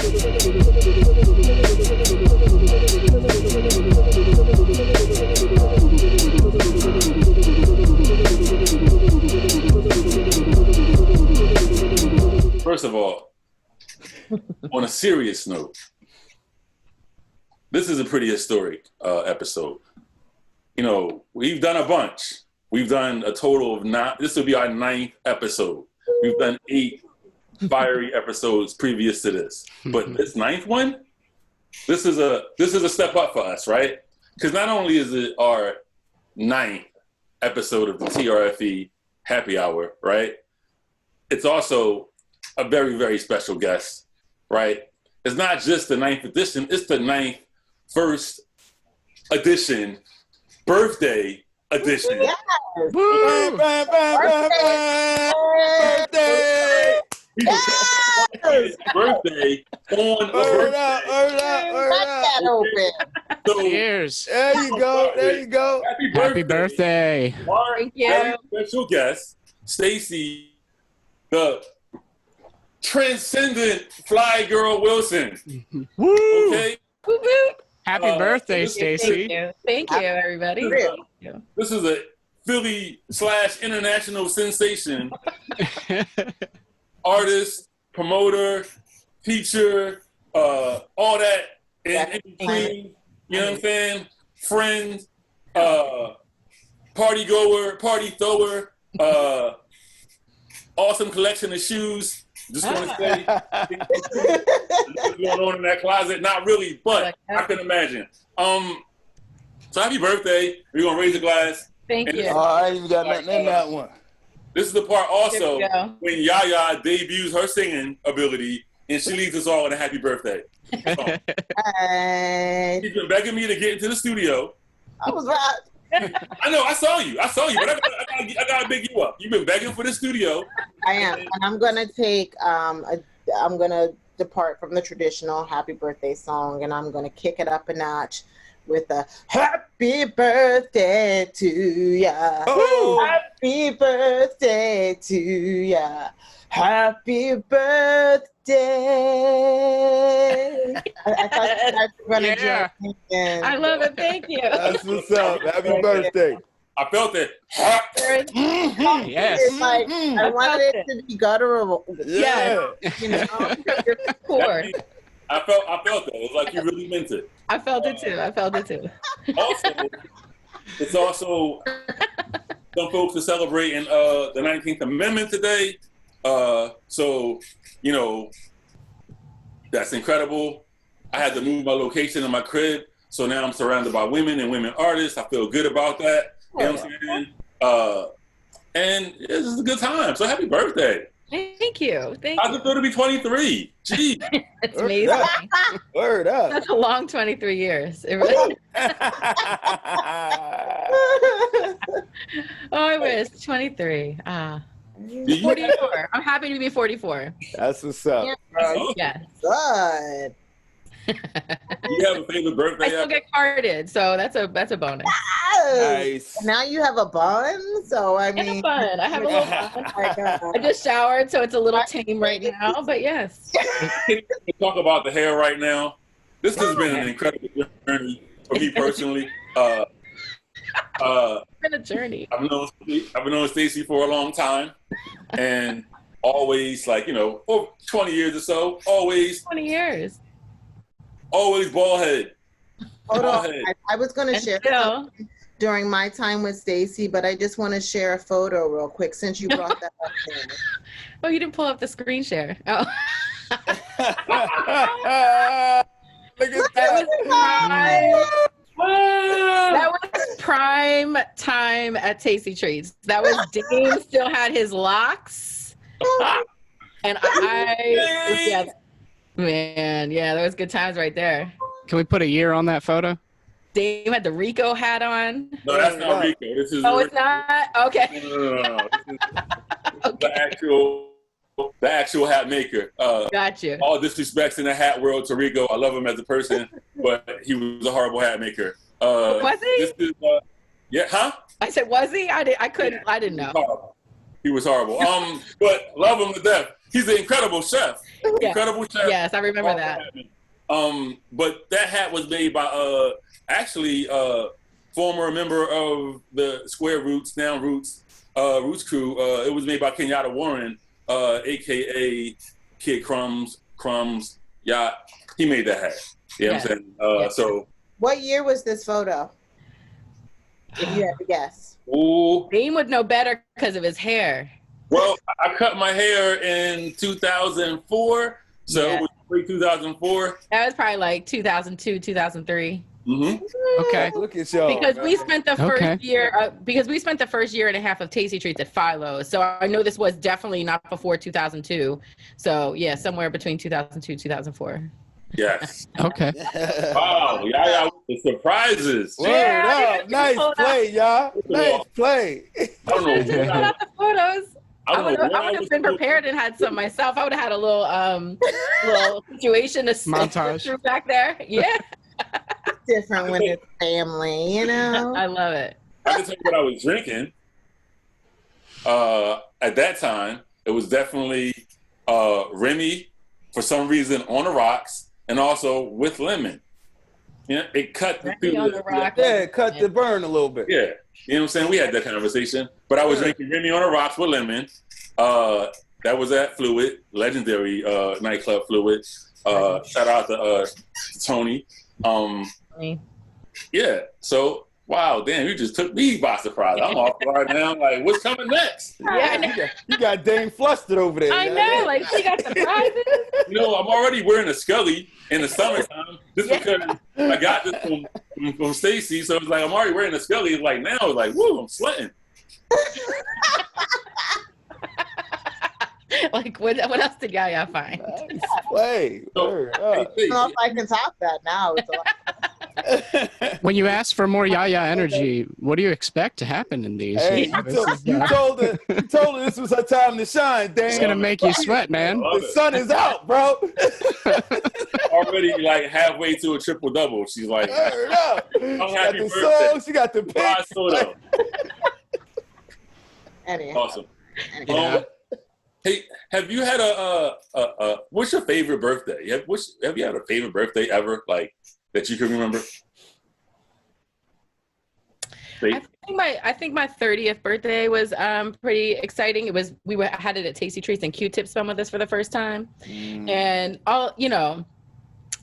First of all, on a serious note, this is a pretty historic episode. You know, we've done a bunch. We've done a total of 9. This will be our 9th episode. We've done 8 fiery episodes previous to this, but this 9th one, this is a step up for us, right? Because not only is it our 9th episode of the TRFE Happy Hour, right? It's also a very, very special guest, right? It's not just the 9th edition, it's the 9th first edition, birthday edition. Yes. Woo! Birthday! His birthday on a birthday. Cut that open. So, Cheers. There you go. There you go. Happy birthday. Our Thank you. very special guest, Stacy, the transcendent Flygirl Wilson. Woo! Okay? Woo woo. Happy birthday, Stacy. Thank you, everybody. This is a Philly/international sensation. Artist, promoter, teacher, all that in between, you know what I'm saying? Friend, party goer, party thrower, awesome collection of shoes. Just want to say, what's going on in that closet? Not really, but I can imagine. So happy birthday. We're going to raise a glass. Thank you. Oh, I ain't even got nothing in that one. This is the part also Here we go. when Yaya debuts her singing ability and she leads us all in a happy birthday. So, she's been begging me to get into the studio. I was right. I know, I saw you, but I gotta big you up. You've been begging for the studio. I am, and I'm gonna take I'm gonna depart from the traditional happy birthday song, and I'm gonna kick it up a notch with a happy birthday to ya. Oh. Happy birthday to ya. Happy birthday. I thought you guys were gonna join in. I love it. Thank you. That's what's up. Happy birthday. I felt it. Yes. It's like I wanted it to be guttural. Yeah. You know, You're poor. I felt that. It was like you really meant it. I felt it too. Also, it's also some folks are celebrating the 19th Amendment today. So, you know, that's incredible. I had to move my location in my crib, so now I'm surrounded by women and women artists. I feel good about that. You know what I'm saying? And this is a good time. So happy birthday. Thank you. Thank How's you. it feel to be 23? Gee. It's amazing. Word up. That's a long 23 years. It really. Oh, I wish 23. 44. I'm happy to be 44. That's what's up. Yes. good. You have a favorite birthday? I still get carded, so that's a bonus. Nice. Now you have a bun, so I I mean, have fun. I have a little fun. oh my God. I just showered, so it's a little tame right now, but yes. Can we talk about the hair right now? This has been an incredible journey for me personally. It's been a journey. I've known Stacy for a long time, and always, like, you know, for 20 years or so, always 20 years. bald head. Hold Go on. ahead. I was going to share something during my time with Stacy, but I just want to share a photo real quick since you brought that up there. Oh, you didn't pull up the screen share. Oh. Look at That that. was prime time at Tasty Treats. That was Dame still had his locks. And there was good times right there. Can we put a year on that photo? Dame had the Rico hat on. No, that's not Rico. This is It's not? Okay. No. This is the actual hat maker. Got you. All disrespects in the hat world to Rico. I love him as a person, but he was a horrible hat maker. Was he? This is, yeah, huh? I said, was he? I didn't know. He was horrible. But love him to death. he's an incredible chef. Yeah. Incredible chef. Yes, I remember that. But that hat was made by actually former member of the Square Roots, now Roots crew. It was made by Yaya Horne, aka Kid Crumbs. Yeah, he made that hat. You know what I'm saying? So what year was this photo? If you had to guess. Ooh. Dean would know better because of his hair. Well, I cut my hair in 2004, so it was pre 2004. That was probably like 2002, 2003. Mm-hmm. Okay. Look at y'all. Because we spent the first year, because we spent the first year and a half of Tasty Treats at Philo. So I know this was definitely not before 2002. So yeah, somewhere between 2002, 2004. Yes. Okay. Wow, Yaya with the surprises. Word up. Nice play, y'all. Nice play. I don't know. Pull out the photos. I I would have been prepared and had some myself. I would have had a little situation to montage through back there. Yeah. Different when it's family, you know. I love it. I can tell you what I was drinking. At that time, it was definitely Remy, for some reason, on the rocks, and also with lemon. Yeah, it cut Remy on the rocks. Yeah, cut the burn a little bit. Yeah, you know what I'm saying? We had that conversation. But I was drinking Remy on the rocks with lemon. That was at Fluid, legendary nightclub Fluid. Shout out to Tony. Yeah, so wow, damn, you just took me by surprise. I'm off right now. Like, what's coming next? Yeah, you got Dame flustered over there. I know, like she got surprises. You know, I'm already wearing a Scully in the summertime. Just because I got this from Stacy, so it's like I'm already wearing a Scully. It's like now, it's like, woo, I'm sweating. Like what else did Yaya find? Nice play. Word I up. don't know if I can top that now. It's a lot. When you ask for more Yaya energy, what do you expect to happen in these? Hey, This you is, told her this was her time to shine, Dame. it's gonna make you sweat, man. The sun is out, bro. Already like halfway to a triple double. She's like, Word up. She got happy the birthday. song, she got the "Surprise pics. photo." Anyhow. Awesome. Yeah. Hey, have you had what's your favorite birthday? Have you had a favorite birthday ever, like that you can remember? I think my 30th birthday was pretty exciting. It was had it at Tasty Treats, and Q-Tip spun with us for the first time, and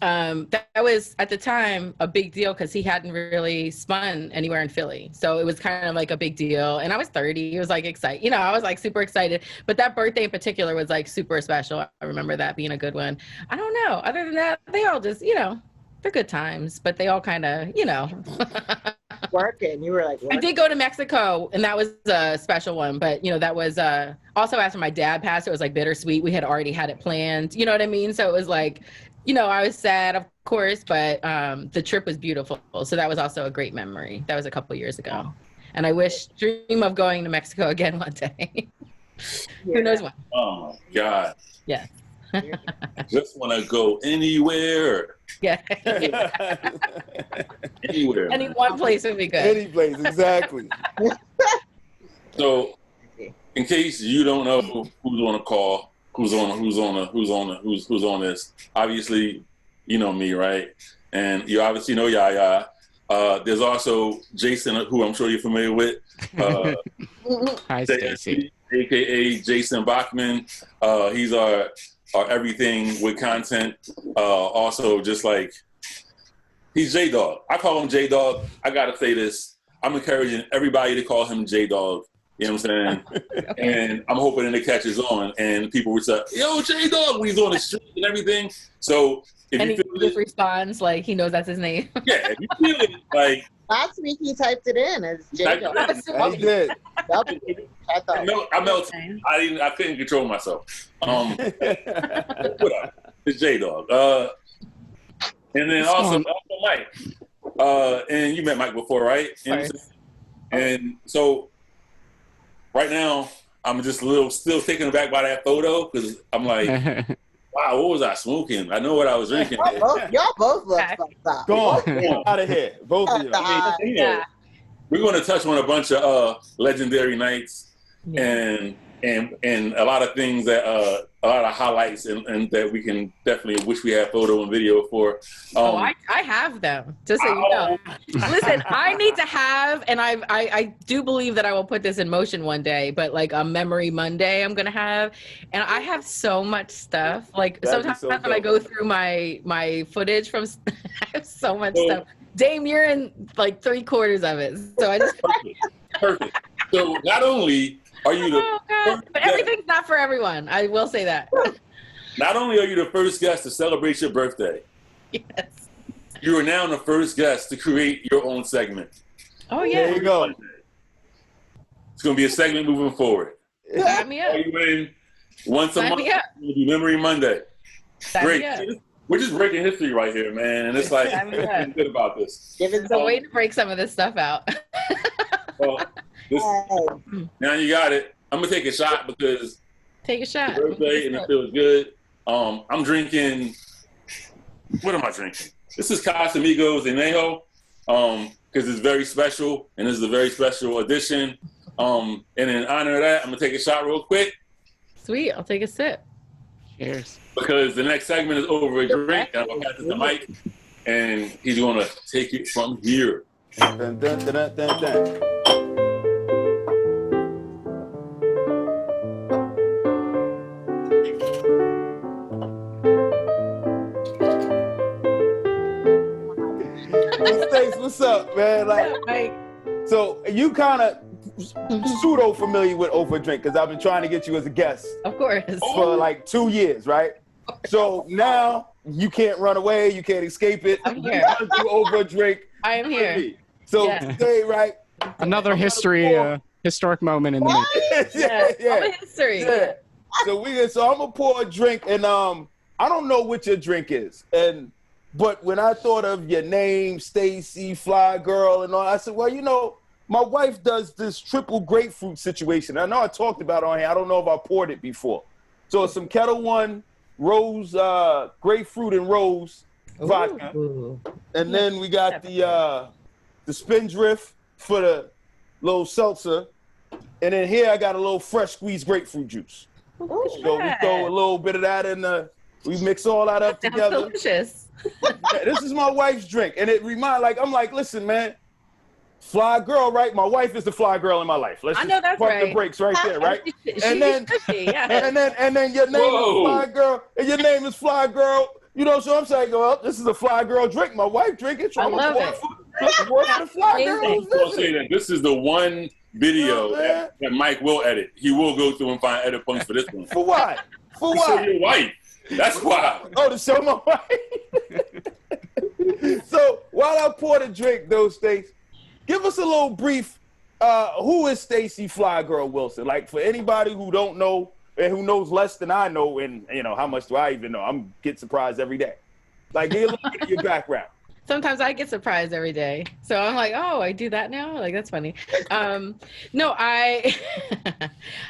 that was at the time a big deal because he hadn't really spun anywhere in Philly, so it was kind of like a big deal. And I was 30. It was like exciting, I was like super excited. But that birthday in particular was like super special. I remember that being a good one. I don't know. Other than that, they all just they're good times, but they all kind of Working. You were like, I did go to Mexico, and that was a special one. But that was also after my dad passed. It was like bittersweet. We had already had it planned. You know what I mean? So it was like, I was sad, of course, but the trip was beautiful. So that was also a great memory. That was a couple years ago, and I dream of going to Mexico again one day. Who knows when? Oh my God! Yeah. Just want to go anywhere. Yeah. Anywhere. Any one place would be good. Any place, exactly. So, in case you don't know who's on a call, who's on this, obviously, you know me, right? And you obviously know Yaya. There's also Jason, who I'm sure you're familiar with. Hi, Stacy. AKA Jason Bachman. He's our everything with content. Also, just like, he's J-Dog. I call him J-Dog. I gotta say this. I'm encouraging everybody to call him J-Dog. You know what I'm saying? Okay. And I'm hoping it catches on, and people would say, "Yo, J-Dog," when he's on the street and everything. So if And you he feel just it, responds like he knows that's his name. yeah, if you feel it, like, last week he typed it in as Typed J-Dog. it He did. I thought. I melted. I couldn't control myself. Whatever. It's J-Dog. And then also Mike. And you met Mike before, right? You know what I'm saying? And so right now, I'm just still taken aback by that photo because I'm like, wow, what was I smoking? I know what I was drinking. Y'all both look fucked up. Go on. Out of here. Both of you. Yeah. We're going to touch on a bunch of legendary nights and a lot of things that a lot of highlights and that we can definitely wish we had photo and video for. I have them, just so you know. Listen, I need to have, and I do believe that I will put this in motion one day, but like a Memory Monday I'm going to have. And I have so much stuff. Like sometimes when I go through my footage from, I have so much stuff. Dame, you're in like 3/4 of it. So I just. Perfect. So not only are you but everything's not for everyone. I will say that. Not only are you the first guest to celebrate your birthday, yes, you are now the first guest to create your own segment. Oh yeah. There you go. It's going to be a segment moving forward. Sign me up. Are you in once a Sign month? me up. It'll be Memory Monday. Sign Great. me up. We're just breaking history right here, man. And it's like, Sign me up. I'm good about this. It's a way to break some of this stuff out. Well, now you got it. I'm going to take a shot because Take a shot. it's birthday and it feels good. I'm drinking, what am I drinking? This is Casamigos Añejo because it's very special and this is a very special edition. And in honor of that, I'm going to take a shot real quick. Sweet. I'll take a sip. Cheers. Because the next segment is over a drink. And I'm going to pass it to Mike and he's going to take it from here. Dun, dun, dun, dun, dun, dun. Stace, what's up, man? Like, so you kind of pseudo familiar with Over a Drink because I've been trying to get you as a guest Of course. for like 2 years, right? So now you can't run away, you can't escape it. I'm here. You gotta do Over a Drink. I am here. So Yeah. today, right? Another historic moment in the movie. All the history. Yeah. So I'm gonna pour a drink, and I don't know what your drink is, but when I thought of your name, Stacy, Flygirl, and all, I said, well, you know, my wife does this triple grapefruit situation. I know I talked about it on here. I don't know if I poured it before. So it's some Kettle One, rose, grapefruit and rose vodka, and then we got the Spindrift for the little seltzer, and then here I got a little fresh squeezed grapefruit juice. So we throw a little bit of that in we mix all that up together. Delicious. Yeah, this is my wife's drink, and it I'm like, listen, man, Flygirl, right? My wife is the Flygirl in my life. Let's I know just that's pump right. the brakes right there, right? And then your name is Flygirl, and your name is Flygirl. You know, so I'm saying, well, this is a Flygirl drink. My wife drink it. So I I'm love it. for the Flygirl. I'll say that this is the one video that Mike will edit. He will go through and find edit points for this one. For what? For To show what? your wife. That's why. Oh, to show my wife. So while I pour the drink, though, Stace, give us a little brief. Who is Stacy Flygirl Wilson? Like for anybody who don't know and who knows less than I know, and you know how much do I even know? I'm get surprised every day. Like give a look at your background. Sometimes I get surprised every day. So I'm like, oh, I do that now? Like, that's funny. No, I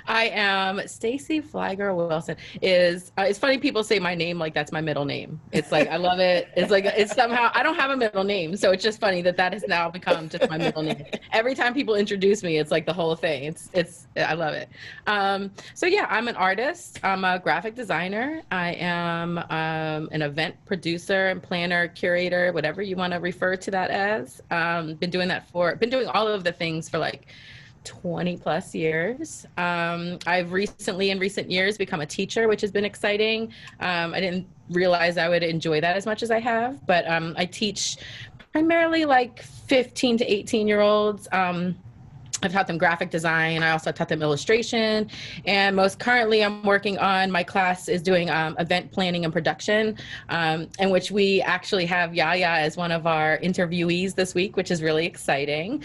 am Stacy Flygirl Wilson. It's funny people say my name like that's my middle name. It's like, I love it. It's like, it's somehow, I don't have a middle name. So it's just funny that has now become just my middle name. Every time people introduce me, it's like the whole thing. I love it. So yeah, I'm an artist. I'm a graphic designer. I am an event producer and planner, curator, whatever you want to refer to that as. Been doing all of the things for like 20 plus years. I've recently, in recent years, become a teacher, which has been exciting. I didn't realize I would enjoy that as much as I have, but I teach primarily like 15 to 18-year-olds. I've taught them graphic design. I also taught them illustration. And most currently I'm working on, my class is doing event planning and production, in which we actually have Yaya as one of our interviewees this week, which is really exciting.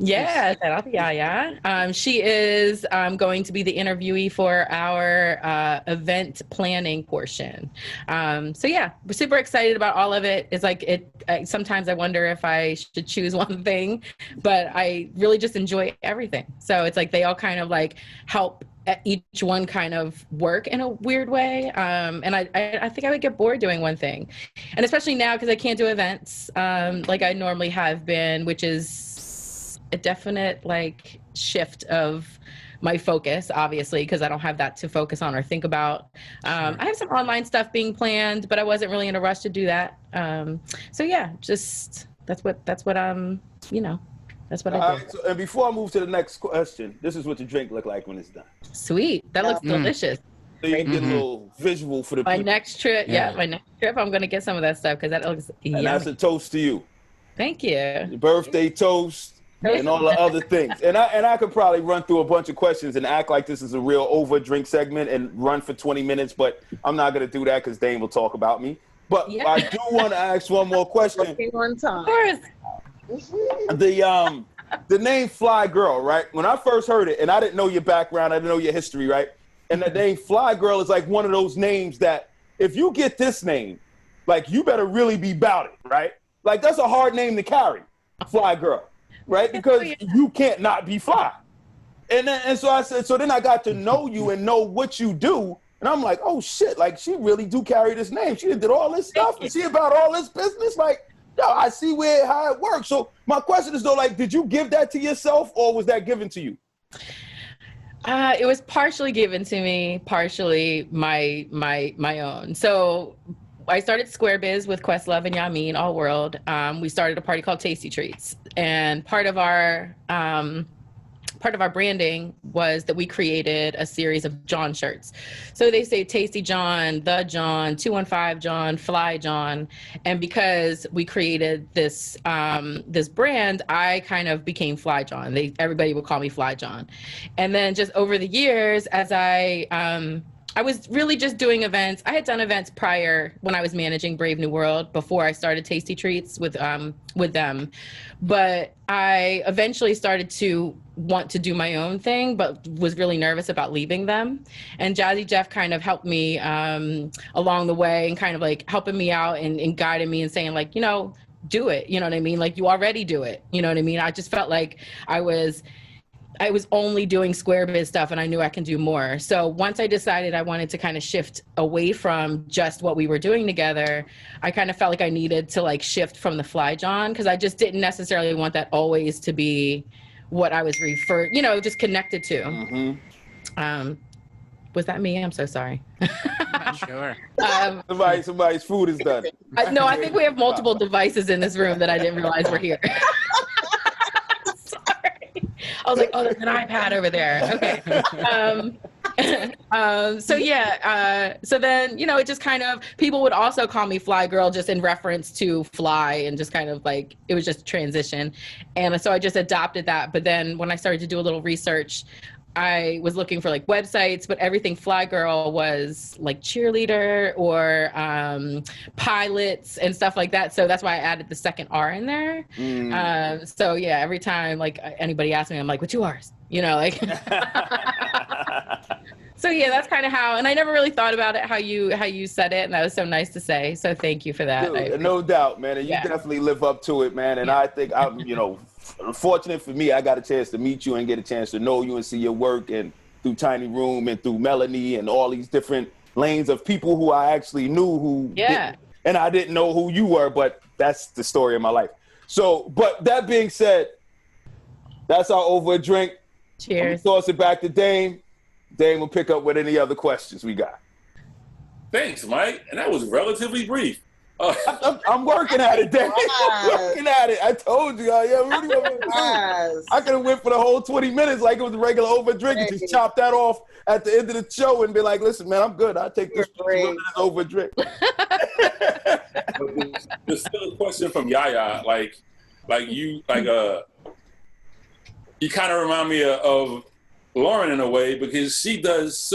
Yeah, shout out to Yaya. She is going to be the interviewee for our event planning portion. So yeah, we're super excited about all of it. It's like sometimes I wonder if I should choose one thing, but I really just enjoy everything. So it's like they all kind of like help each one kind of work in a weird way. And I think I would get bored doing one thing. And especially now because I can't do events like I normally have been, which is a definite like shift of my focus, obviously, because I don't have that to focus on or think about. I have some online stuff being planned, but I wasn't really in a rush to do that. So yeah, just that's what that's what I do. So, and before I move to the next question, this is what the drink look like when it's done. Sweet. That looks delicious. So you can get a little visual for the My people. next trip, my next trip, I'm gonna get some of that stuff because that looks And yummy. that's a toast to you. Thank you. Your birthday toast and all the other things. And I could probably run through a bunch of questions and act like this is a real over drink segment and run for 20 minutes, but I'm not gonna do that because Dane will talk about me. But I do want to ask one more question. One time. Of course. The name Flygirl, right? When I first heard it, and I didn't know your background, I didn't know your history, right? And the name Flygirl is like one of those names that if you get this name, like you better really be about it, right? Like that's a hard name to carry, Flygirl, right? Because you can't not be fly. And so I said, so then I got to know you and know what you do. And I'm like, oh shit, like she really do carry this name. She did all this stuff. Is she about all this business? Like, yo, I see how it works. So my question is though, like, did you give that to yourself or was that given to you? It was partially given to me, partially my own. So I started Square Biz with Questlove and Yamin, All World. We started a party called Tasty Treats, and part of our branding was that we created a series of John shirts. So they say Tasty John, The John, 215 John, Fly John. And because we created this this brand, I kind of became Fly John. Everybody would call me Fly John. And then just over the years, as I was really just doing events. I had done events prior when I was managing Brave New World before I started Tasty Treats with them. But I eventually started to want to do my own thing, but was really nervous about leaving them. And Jazzy Jeff kind of helped me along the way and kind of like helping me out and guiding me and saying like, you know, do it. You know what I mean? Like you already do it. You know what I mean? I just felt like I was only doing Square Biz stuff and I knew I can do more. So once I decided I wanted to kind of shift away from just what we were doing together, I kind of felt like I needed to like shift from the Fly John because I just didn't necessarily want that always to be what I was just connected to. Mm-hmm. Was that me? I'm so sorry. Not sure. Somebody's food is done. No, I think we have multiple devices in this room that I didn't realize were here. I was like, oh, there's an iPad over there. Okay. So then, it just kind of, people would also call me Fly Girl just in reference to fly and just kind of like, it was just transition. And so I just adopted that. But then when I started to do a little research, I was looking for like websites, but everything Flygirl was like cheerleader or pilots and stuff like that. So that's why I added the second R in there. So yeah, every time like anybody asks me, I'm like, what 2 R's? Like. So yeah, that's kind of how, and I never really thought about it how you said it, and that was so nice to say. So thank you for that. Dude, no doubt, man. And you definitely live up to it, man. And I think fortunate for me, I got a chance to meet you and get a chance to know you and see your work, and through Tiny Room and through Melanie and all these different lanes of people who I actually knew and I didn't know who you were, but that's the story of my life. So, but that being said, that's our over a drink. Cheers. Toss it back to Dame. Dame will pick up with any other questions we got. Thanks, Mike. And that was relatively brief. I'm working at it, Dame. I'm working at it. I told you. What do you want me to do? I could have went for the whole 20 minutes like it was a regular over drink and just chop that off at the end of the show and be like, listen, man, I'm good. I'll take this over drink. There's still a question from Yaya. You kind of remind me of Lauren in a way, because she does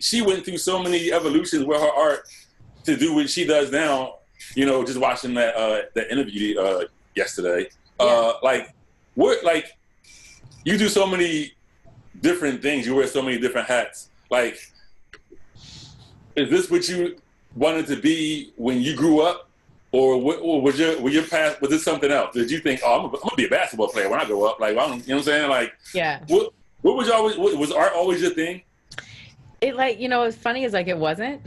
she went through so many evolutions with her art to do what she does now. Just watching that interview yesterday, you do so many different things. You wear so many different hats. Like, is this what you wanted to be when you grew up, or was your past? Was this something else? Did you think, I'm gonna be a basketball player when I grow up? Like, you know what I'm saying? Like, yeah. What was you always? Was art always your thing? It what's funny is like it wasn't.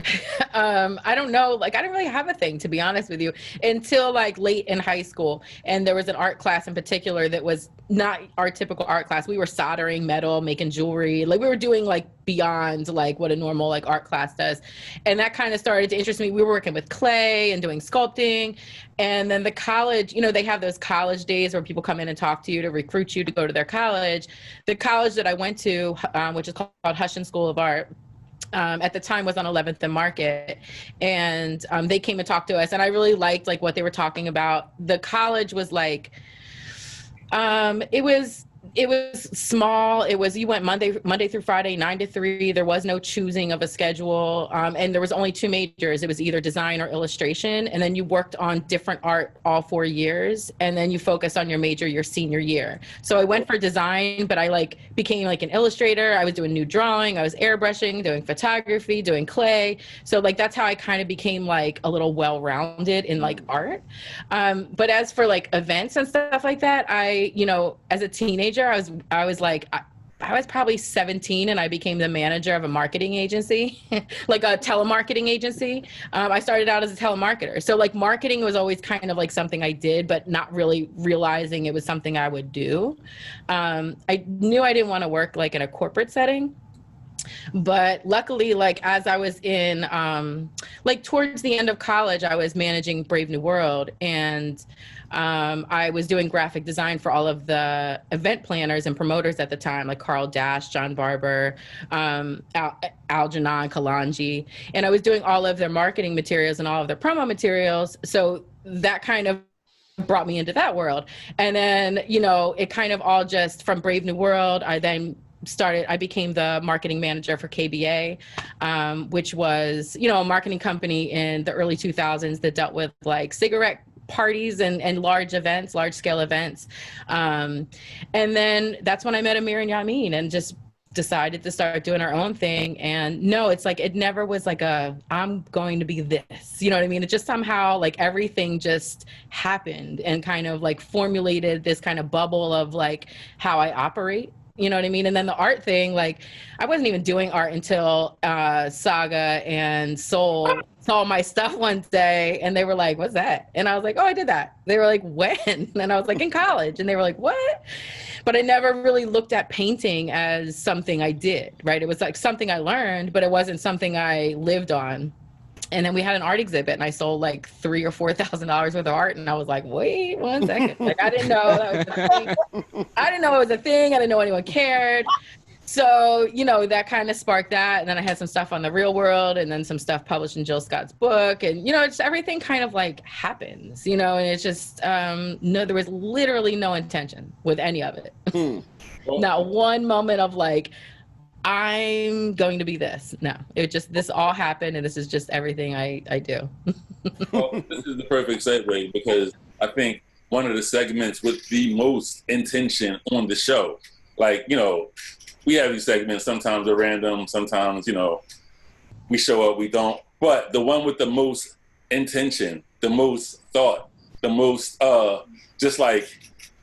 I don't know. Like I didn't really have a thing, to be honest with you, until like late in high school. And there was an art class in particular that was not our typical art class. We were soldering metal, making jewelry. Like we were doing like beyond like what a normal like art class does. And that kind of started to interest me. We were working with clay and doing sculpting. And then the college, you know, they have those college days where people come in and talk to you to recruit you to go to their college. The college that I went to, which is called Hushin School of Art, at the time was on 11th and Market, and they came and talked to us, and I really liked like what they were talking about. The college was like, it was small. It was, you went Monday through Friday, 9 to 3. There was no choosing of a schedule. And there was only 2 majors. It was either design or illustration. And then you worked on different art all 4 years. And then you focused on your major your senior year. So I went for design, but I like became like an illustrator. I was doing new drawing. I was airbrushing, doing photography, doing clay. So like, that's how I kind of became like a little well-rounded in like art. But as for like events and stuff like that, you know, as a teenager, I was probably 17 and I became the manager of a marketing agency, like a telemarketing agency. I started out as a telemarketer. So like marketing was always kind of like something I did, but not really realizing it was something I would do. I knew I didn't want to work like in a corporate setting. But luckily, like as I was in, like towards the end of college, I was managing Brave New World, and I was doing graphic design for all of the event planners and promoters at the time, like Carl Dash, John Barber, Algernon, Kalanji, and I was doing all of their marketing materials and all of their promo materials. So that kind of brought me into that world. And then, you know, it kind of all just from Brave New World, I became the marketing manager for KBA, which was, you know, a marketing company in the early 2000s that dealt with like cigarette parties and large events, large scale events. And then that's when I met Amir and Yamin and just decided to start doing our own thing. And no, it's like, it never was like I'm going to be this, you know what I mean? It just somehow like everything just happened and kind of like formulated this kind of bubble of like how I operate. You know what I mean? And then the art thing, like I wasn't even doing art until Saga and Soul saw my stuff one day and they were like, what's that? And I was like, oh, I did that. They were like, when? And I was like, in college. And they were like, what? But I never really looked at painting as something I did, right? It was like something I learned, but it wasn't something I lived on. And then we had an art exhibit and I sold like $3,000 or $4,000 worth of art. And I was like, wait 1 second. Like, I didn't know that was a thing. I didn't know it was a thing. I didn't know anyone cared. So, you know, that kind of sparked that. And then I had some stuff on The Real World and then some stuff published in Jill Scott's book. And, you know, it's everything kind of like happens, you know, and it's just, no, there was literally no intention with any of it. Not one moment of like, I'm going to be this. No, it just, this all happened and this is just everything I do. Well, this is the perfect segue because I think one of the segments with the most intention on the show, like, you know, we have these segments, sometimes they're random, sometimes, you know, we show up, we don't, but the one with the most intention, the most thought, the most, just like,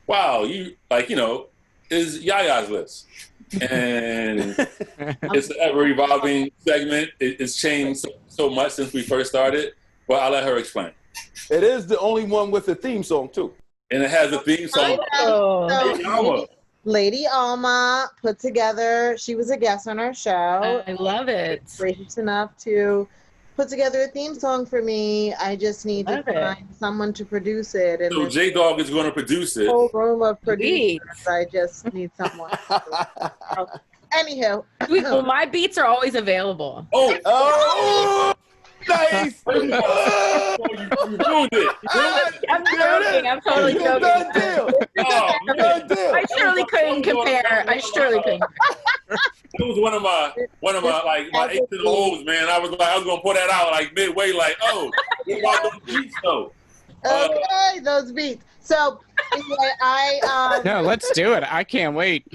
wow, you, like, you know, is Yaya's list. And it's an ever-evolving segment. It's changed so much since we first started, but I'll let her explain. It is the only one with a theme song, too. And it has a theme song. So, Lady Alma put together, she was a guest on our show. I love it. Gracious enough to put together a theme song for me. I just need to find someone to produce it. And so J-Dog is going to produce it. Whole room of producers. I just need someone. Anywho. Well, my beats are always available. Oh, nice. You ruined it. I'm joking. I'm totally joking. Done deal. Done deal. I surely couldn't compare. I surely couldn't. It was one of my like my eights and O's, man. I was gonna put that out like midway, like, oh, what about those beats though? Okay, those beats. So anyway, No, let's do it. I can't wait.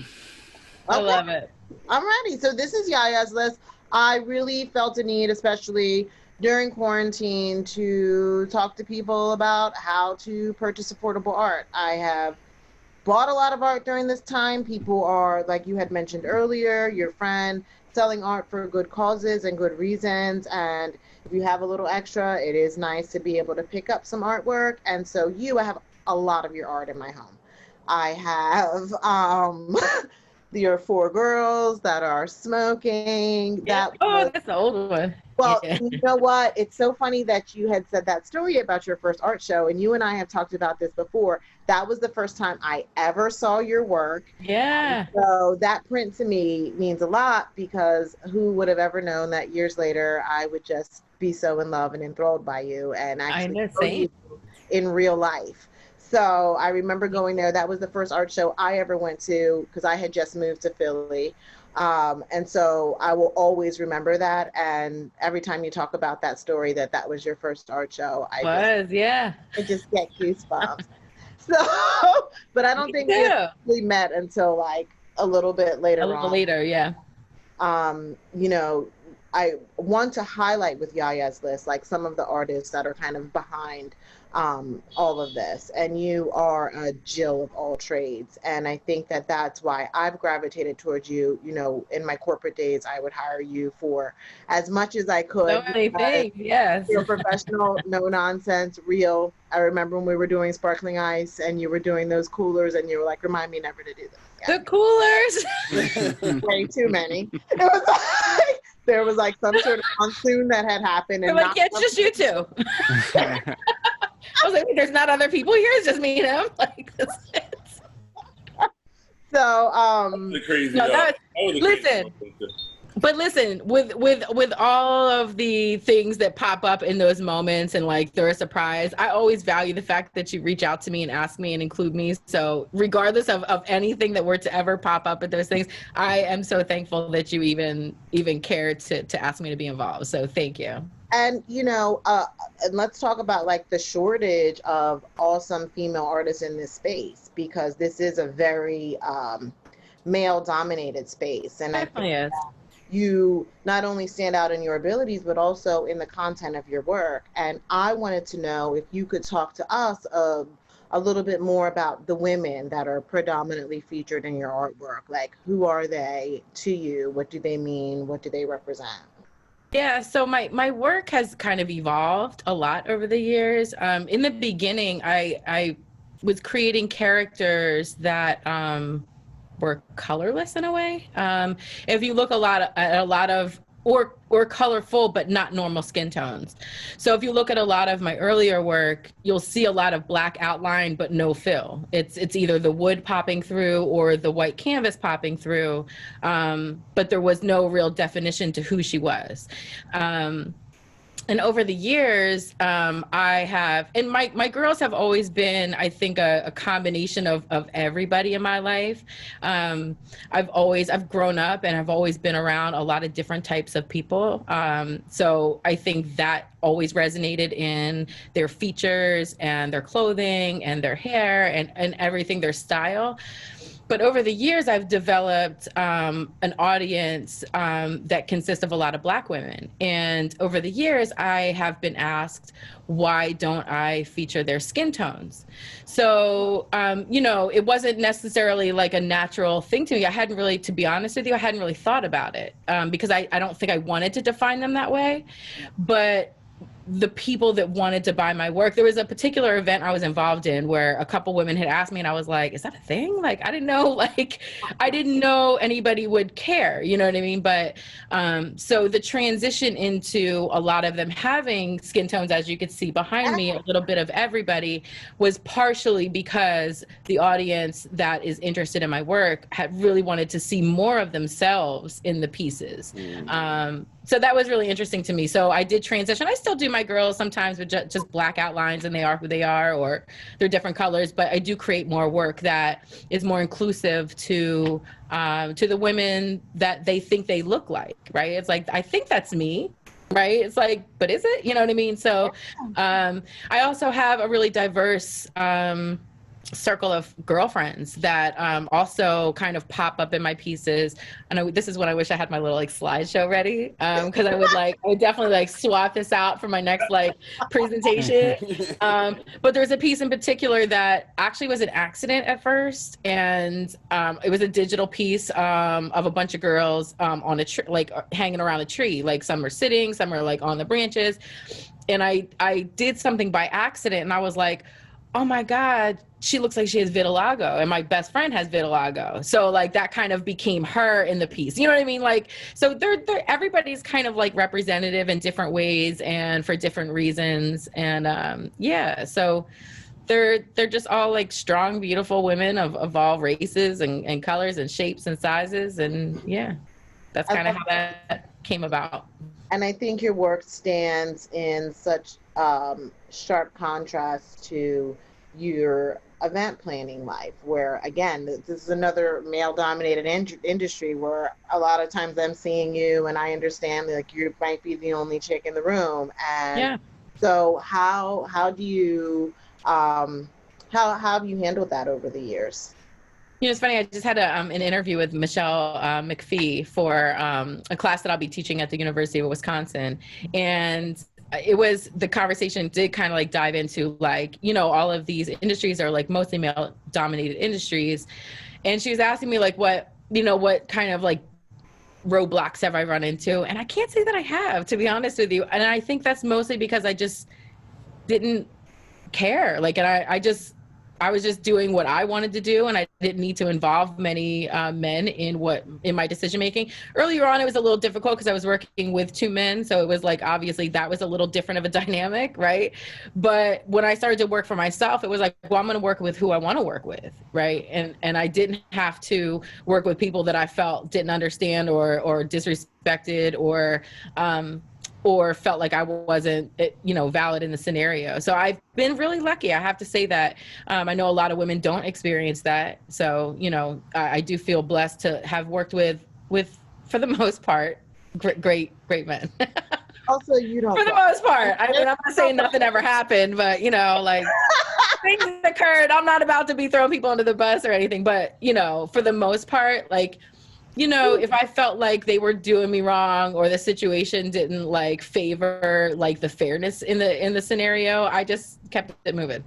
I love it. I'm ready. So this is Yaya's list. I really felt a need, especially during quarantine, to talk to people about how to purchase affordable art. I have bought a lot of art during this time. People are, like you had mentioned earlier, your friend, selling art for good causes and good reasons. And if you have a little extra, it is nice to be able to pick up some artwork. And so I have a lot of your art in my home. I have your four girls that are smoking. Yeah. That Oh, was, that's the old one. well, Yeah. you know what? It's so funny that you had said that story about your first art show, and you and I have talked about this before. That was the first time I ever saw your work. Yeah. So that print to me means a lot, because who would have ever known that years later I would just be so in love and enthralled by you and I actually know, know same. you in real life. So I remember going there. That was the first art show I ever went to, because I had just moved to Philly. And so I will always remember that. And every time you talk about that story, that was your first art show, Yeah. I just get goosebumps. So, but I don't Me think too. we met until like a little bit later A little on. later, yeah. You know, I want to highlight with Yaya's list, like some of the artists that are kind of behind all of this. And you are a Jill of all trades. And I think that that's why I've gravitated towards you. You know, in my corporate days, I would hire you for as much as I could. So many things, yes. You're professional, no nonsense, real. I remember when we were doing sparkling ice and you were doing those coolers and you were like, remind me never to do this. The coolers. Way too many. It was like, there was like some sort of monsoon that had happened. They're like, yeah, it's just you two. I was like, there's not other people here. It's just me and him. Like, that's it. So, The crazy. No, that was the listen. crazy. But listen, with all of the things that pop up in those moments and like they're a surprise, I always value the fact that you reach out to me and ask me and include me. So regardless of anything that were to ever pop up at those things, I am so thankful that you even cared to ask me to be involved. So thank you. and you know, and let's talk about like the shortage of awesome female artists in this space, because this is a very male dominated space. And I think Definitely is. you not only stand out in your abilities, but also in the content of your work. And I wanted to know if you could talk to us a little bit more about the women that are predominantly featured in your artwork. Like, who are they to you? What do they mean? What do they represent? Yeah, so my work has kind of evolved a lot over the years. In the beginning, I was creating characters that were colorless in a way. If you look at a lot of or colorful but not normal skin tones. So if you look at a lot of my earlier work, you'll see a lot of black outline but no fill. It's either the wood popping through or the white canvas popping through, but there was no real definition to who she was. And over the years, I have, and my girls have always been, I think, a combination of everybody in my life. I've grown up and I've always been around a lot of different types of people. So I think that always resonated in their features and their clothing and their hair and everything, their style. But over the years, I've developed an audience that consists of a lot of Black women. And over the years, I have been asked, why don't I feature their skin tones? So, you know, it wasn't necessarily like a natural thing to me. I hadn't really, to be honest with you, I hadn't really thought about it because I don't think I wanted to define them that way. But the people that wanted to buy my work, there was a particular event I was involved in where a couple women had asked me and I was like, is that a thing? Like, I didn't know anybody would care, you know what I mean? But so the transition into a lot of them having skin tones, as you could see behind me, a little bit of everybody, was partially because the audience that is interested in my work had really wanted to see more of themselves in the pieces. So that was really interesting to me. So I did transition. I still do my girls sometimes with just black outlines and they are who they are, or they're different colors, but I do create more work that is more inclusive to the women that they think they look like, right? It's like, I think that's me, right? It's like, but is it? You know what I mean? So I also have a really diverse circle of girlfriends that also kind of pop up in my pieces. And this is when I wish I had my little like slideshow ready, because I would definitely like swap this out for my next like presentation. But there's a piece in particular that actually was an accident at first, and it was a digital piece of a bunch of girls on a tree, like hanging around a tree. Like some are sitting, some are like on the branches, and I did something by accident, and I was like, oh my God, she looks like she has vitiligo, and my best friend has vitiligo. So like that kind of became her in the piece. You know what I mean? Like, so they're everybody's kind of like representative in different ways and for different reasons. And yeah, so they're just all like strong, beautiful women of all races and colors and shapes and sizes. And yeah, that's kind of how that came about. And I think your work stands in such sharp contrast to your event planning life, where again, this is another male-dominated industry where a lot of times I'm seeing you, and I understand like you might be the only chick in the room. And yeah. So how do you how have you handled that over the years? You know, it's funny. I just had an interview with Michelle McPhee for a class that I'll be teaching at the University of Wisconsin. And it was, the conversation did kind of like dive into like, you know, all of these industries are like mostly male dominated industries. And she was asking me like, what kind of like roadblocks have I run into? And I can't say that I have, to be honest with you. And I think that's mostly because I just didn't care. Like, and I was just doing what I wanted to do, and I didn't need to involve many men in my decision making. Earlier on, it was a little difficult because I was working with two men, so it was like obviously that was a little different of a dynamic, right? But when I started to work for myself, it was like, well, I'm going to work with who I want to work with, right? And I didn't have to work with people that I felt didn't understand or disrespected or felt like I wasn't, valid in the scenario. So I've been really lucky. I have to say that. I know a lot of women don't experience that. So, I do feel blessed to have worked with, for the most part, great men. Also, you don't. For the most part. I mean, I'm not saying nothing ever happened, but, like things occurred. I'm not about to be throwing people under the bus or anything, but, for the most part, like, if I felt like they were doing me wrong or the situation didn't like favor like the fairness in the scenario, I just kept it moving.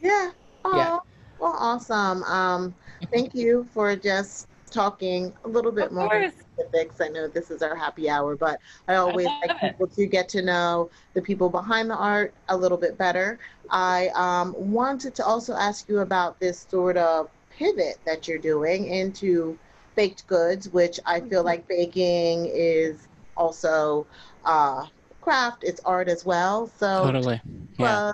Yeah. Oh, yeah. Well, awesome. Thank you for just talking a little bit more specifics. I know this is our happy hour, but I always like people to get to know the people behind the art a little bit better. I wanted to also ask you about this sort of pivot that you're doing into baked goods, which I feel like baking is also craft, it's art as well. So totally. Yeah.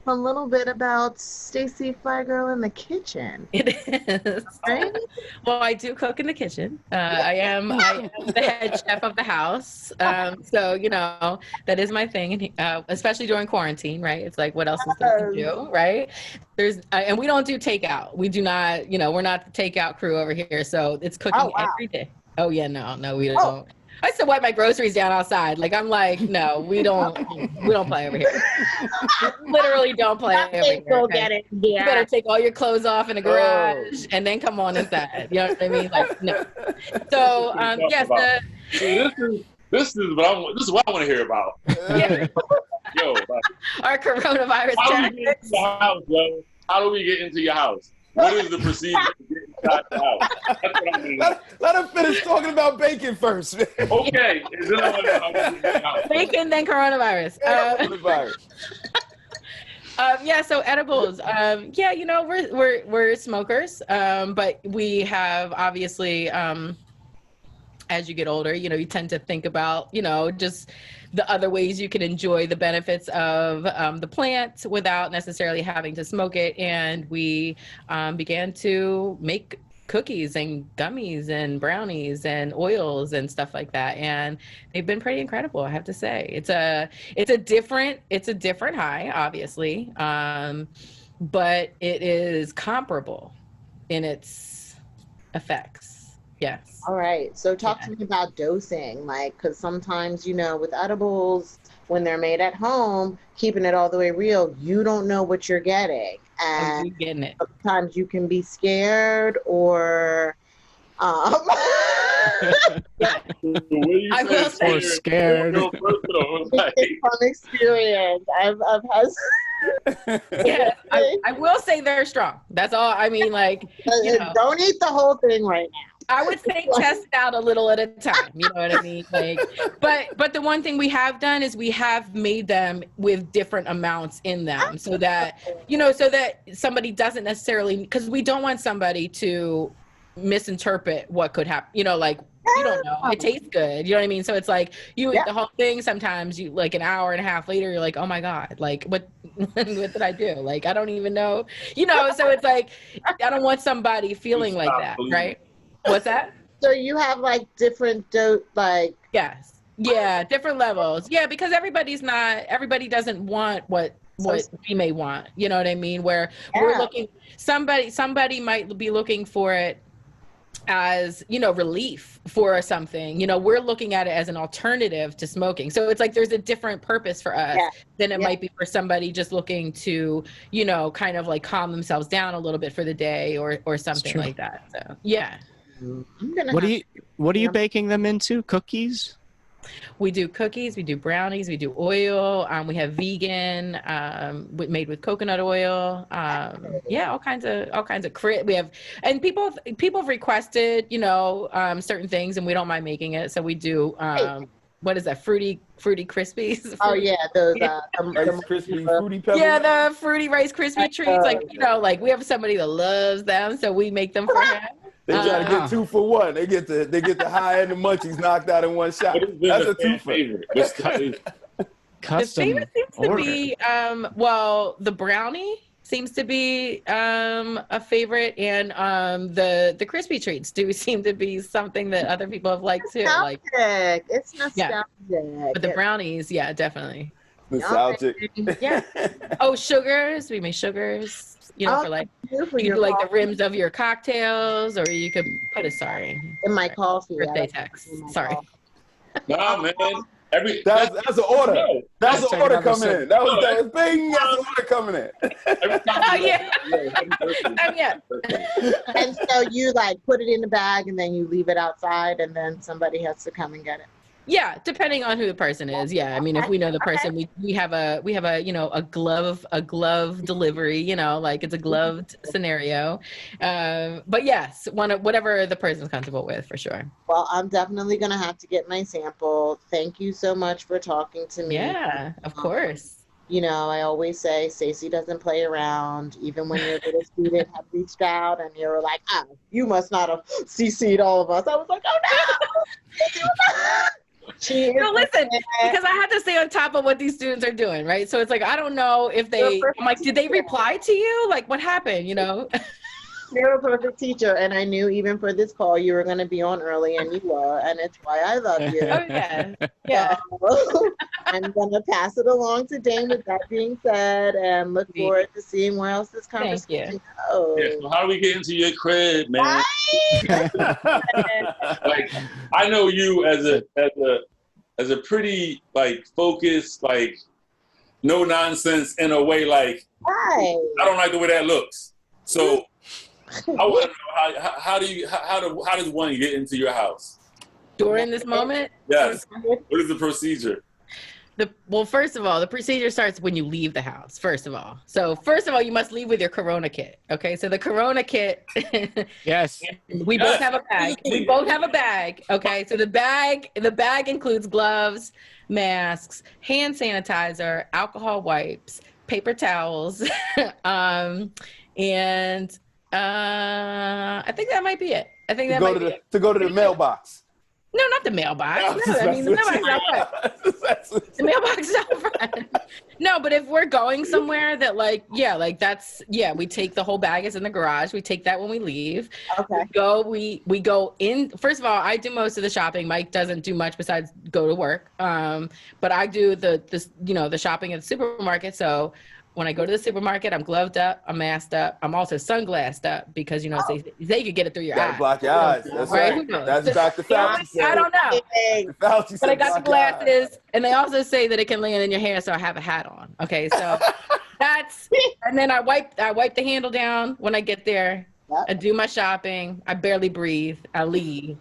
A little bit about Stacy Flygirrl in the kitchen. It is. Right? Well, I do cook in the kitchen. I am the head chef of the house. So, that is my thing, especially during quarantine, right? It's like, what else is there to do, right? And we don't do takeout. We do not, we're not the takeout crew over here. So it's cooking every day. Oh, yeah, no, we don't. Oh. I used to wipe my groceries down outside. Like, I'm like, no, we don't play over here. Literally don't play over here. Go get it. Yeah. You better take all your clothes off in the garage and then come on inside. You know what I mean? Like, no. So, yes. This is what I want to hear about. Yeah. Yo, like, our coronavirus tactics. How do we get into your house? What is the procedure to get inside the house? That's what I mean. Let him finish talking about bacon first. Okay. Bacon, then coronavirus. So edibles. We're smokers, but we have obviously, as you get older, you tend to think about, just the other ways you can enjoy the benefits of the plant without necessarily having to smoke it. And we began to make cookies and gummies and brownies and oils and stuff like that. And they've been pretty incredible, I have to say. It's a different high, obviously, but it is comparable in its effects. Yes. All right. So talk to me about dosing, like, because sometimes, with edibles, when they're made at home, keeping it all the way real, you don't know what you're getting. And you're getting it. Sometimes you can be scared or I will say scared. From experience. I've had I will say they're strong. That's all. I mean, like, don't eat the whole thing right now. I would say test out a little at a time. You know what I mean? Like, but the one thing we have done is we have made them with different amounts in them, so that so that somebody doesn't necessarily, because we don't want somebody to misinterpret what could happen. You know, like you don't know. It tastes good. You know what I mean? So it's like you eat the whole thing. Sometimes you like an hour and a half later, you're like, oh my God, like what did I do? Like I don't even know. You know, so it's like I don't want somebody feeling like that, right? What's that? So you have like different like yes, yeah, different levels. Yeah, because everybody doesn't want what we may want. You know what I mean? Where we're looking, somebody might be looking for it as relief for something. We're looking at it as an alternative to smoking. So it's like there's a different purpose for us than it might be for somebody just looking to kind of like calm themselves down a little bit for the day or something like that. So yeah. What are you baking them into? Cookies? We do cookies, we do brownies, we do oil. We have vegan, made with coconut oil. All kinds of we have, and people have requested, certain things, and we don't mind making it. So we do. What is that? Fruity Krispies. Oh yeah, those Rice Krispie fruity pebbles. Yeah, the fruity Rice Krispie treats. Like we have somebody that loves them, so we make them for him. They try to get 2 for 1. They get the high and the munchies knocked out in one shot. That's a 2 favorite. Custom the favorite seems order. to be the brownie seems to be a favorite, and the crispy treats do seem to be something that other people have liked too. Like it's nostalgic. But the brownies, yeah, definitely. Nostalgic. Yeah. Oh, sugars. We make sugars. For like you can do like the rims of your cocktails, or you could put in my coffee. Birthday text. Sorry. Nah, man. That's an order. That's an order coming in. That was bing. That's an order coming in. Yeah. And so you like put it in the bag and then you leave it outside, and then somebody has to come and get it. Yeah, depending on who the person is. Yeah, I mean, if we know the person, we have a a glove delivery. Like it's a gloved scenario. But yes, whatever the person's comfortable with, for sure. Well, I'm definitely gonna have to get my sample. Thank you so much for talking to me. Yeah, of course. I always say Stacy doesn't play around. Even when your little student had reached out and you were like, "Oh, you must not have CC'd all of us." I was like, "Oh no." No, listen, because I had to stay on top of what these students are doing, right? So it's like, I don't know if I'm like, did they reply to you? Like, what happened, You're a perfect teacher, and I knew even for this call you were going to be on early, and you were, and it's why I love you. Oh, yeah. Yeah. So, I'm going to pass it along to Dane with that being said, and look forward to seeing where else this conversation goes. Yeah, so how do we get into your crib, man? Like, I know you as a pretty, like, focused, like, no nonsense in a way, like, I don't like the way that looks. So I want to know how does one get into your house during this moment? Yes. What is the procedure? Well, first of all, the procedure starts when you leave the house. First of all, you must leave with your Corona kit. Okay, so the Corona kit. Yes. We both have a bag. Okay, so the bag includes gloves, masks, hand sanitizer, alcohol wipes, paper towels, and I think that might be it. To go to the mailbox. No, not the mailbox. No, I mean, the mailbox is out front. The mailbox is out front. No, but if we're going somewhere that we take the whole bag is in the garage. We take that when we leave. Okay. We go in. First of all, I do most of the shopping. Mike doesn't do much besides go to work. But I do the shopping at the supermarket. So when I go to the supermarket, I'm gloved up, I'm masked up, I'm also sunglassed up because they could get it through your eyes. Block your eyes. That's right. Who knows? That's Dr. Fauci. I don't know. Fauci but I got the glasses, and they also say that it can land in your hair, so I have a hat on. Okay, so and then I wipe the handle down when I get there. I do my shopping. I barely breathe. I leave,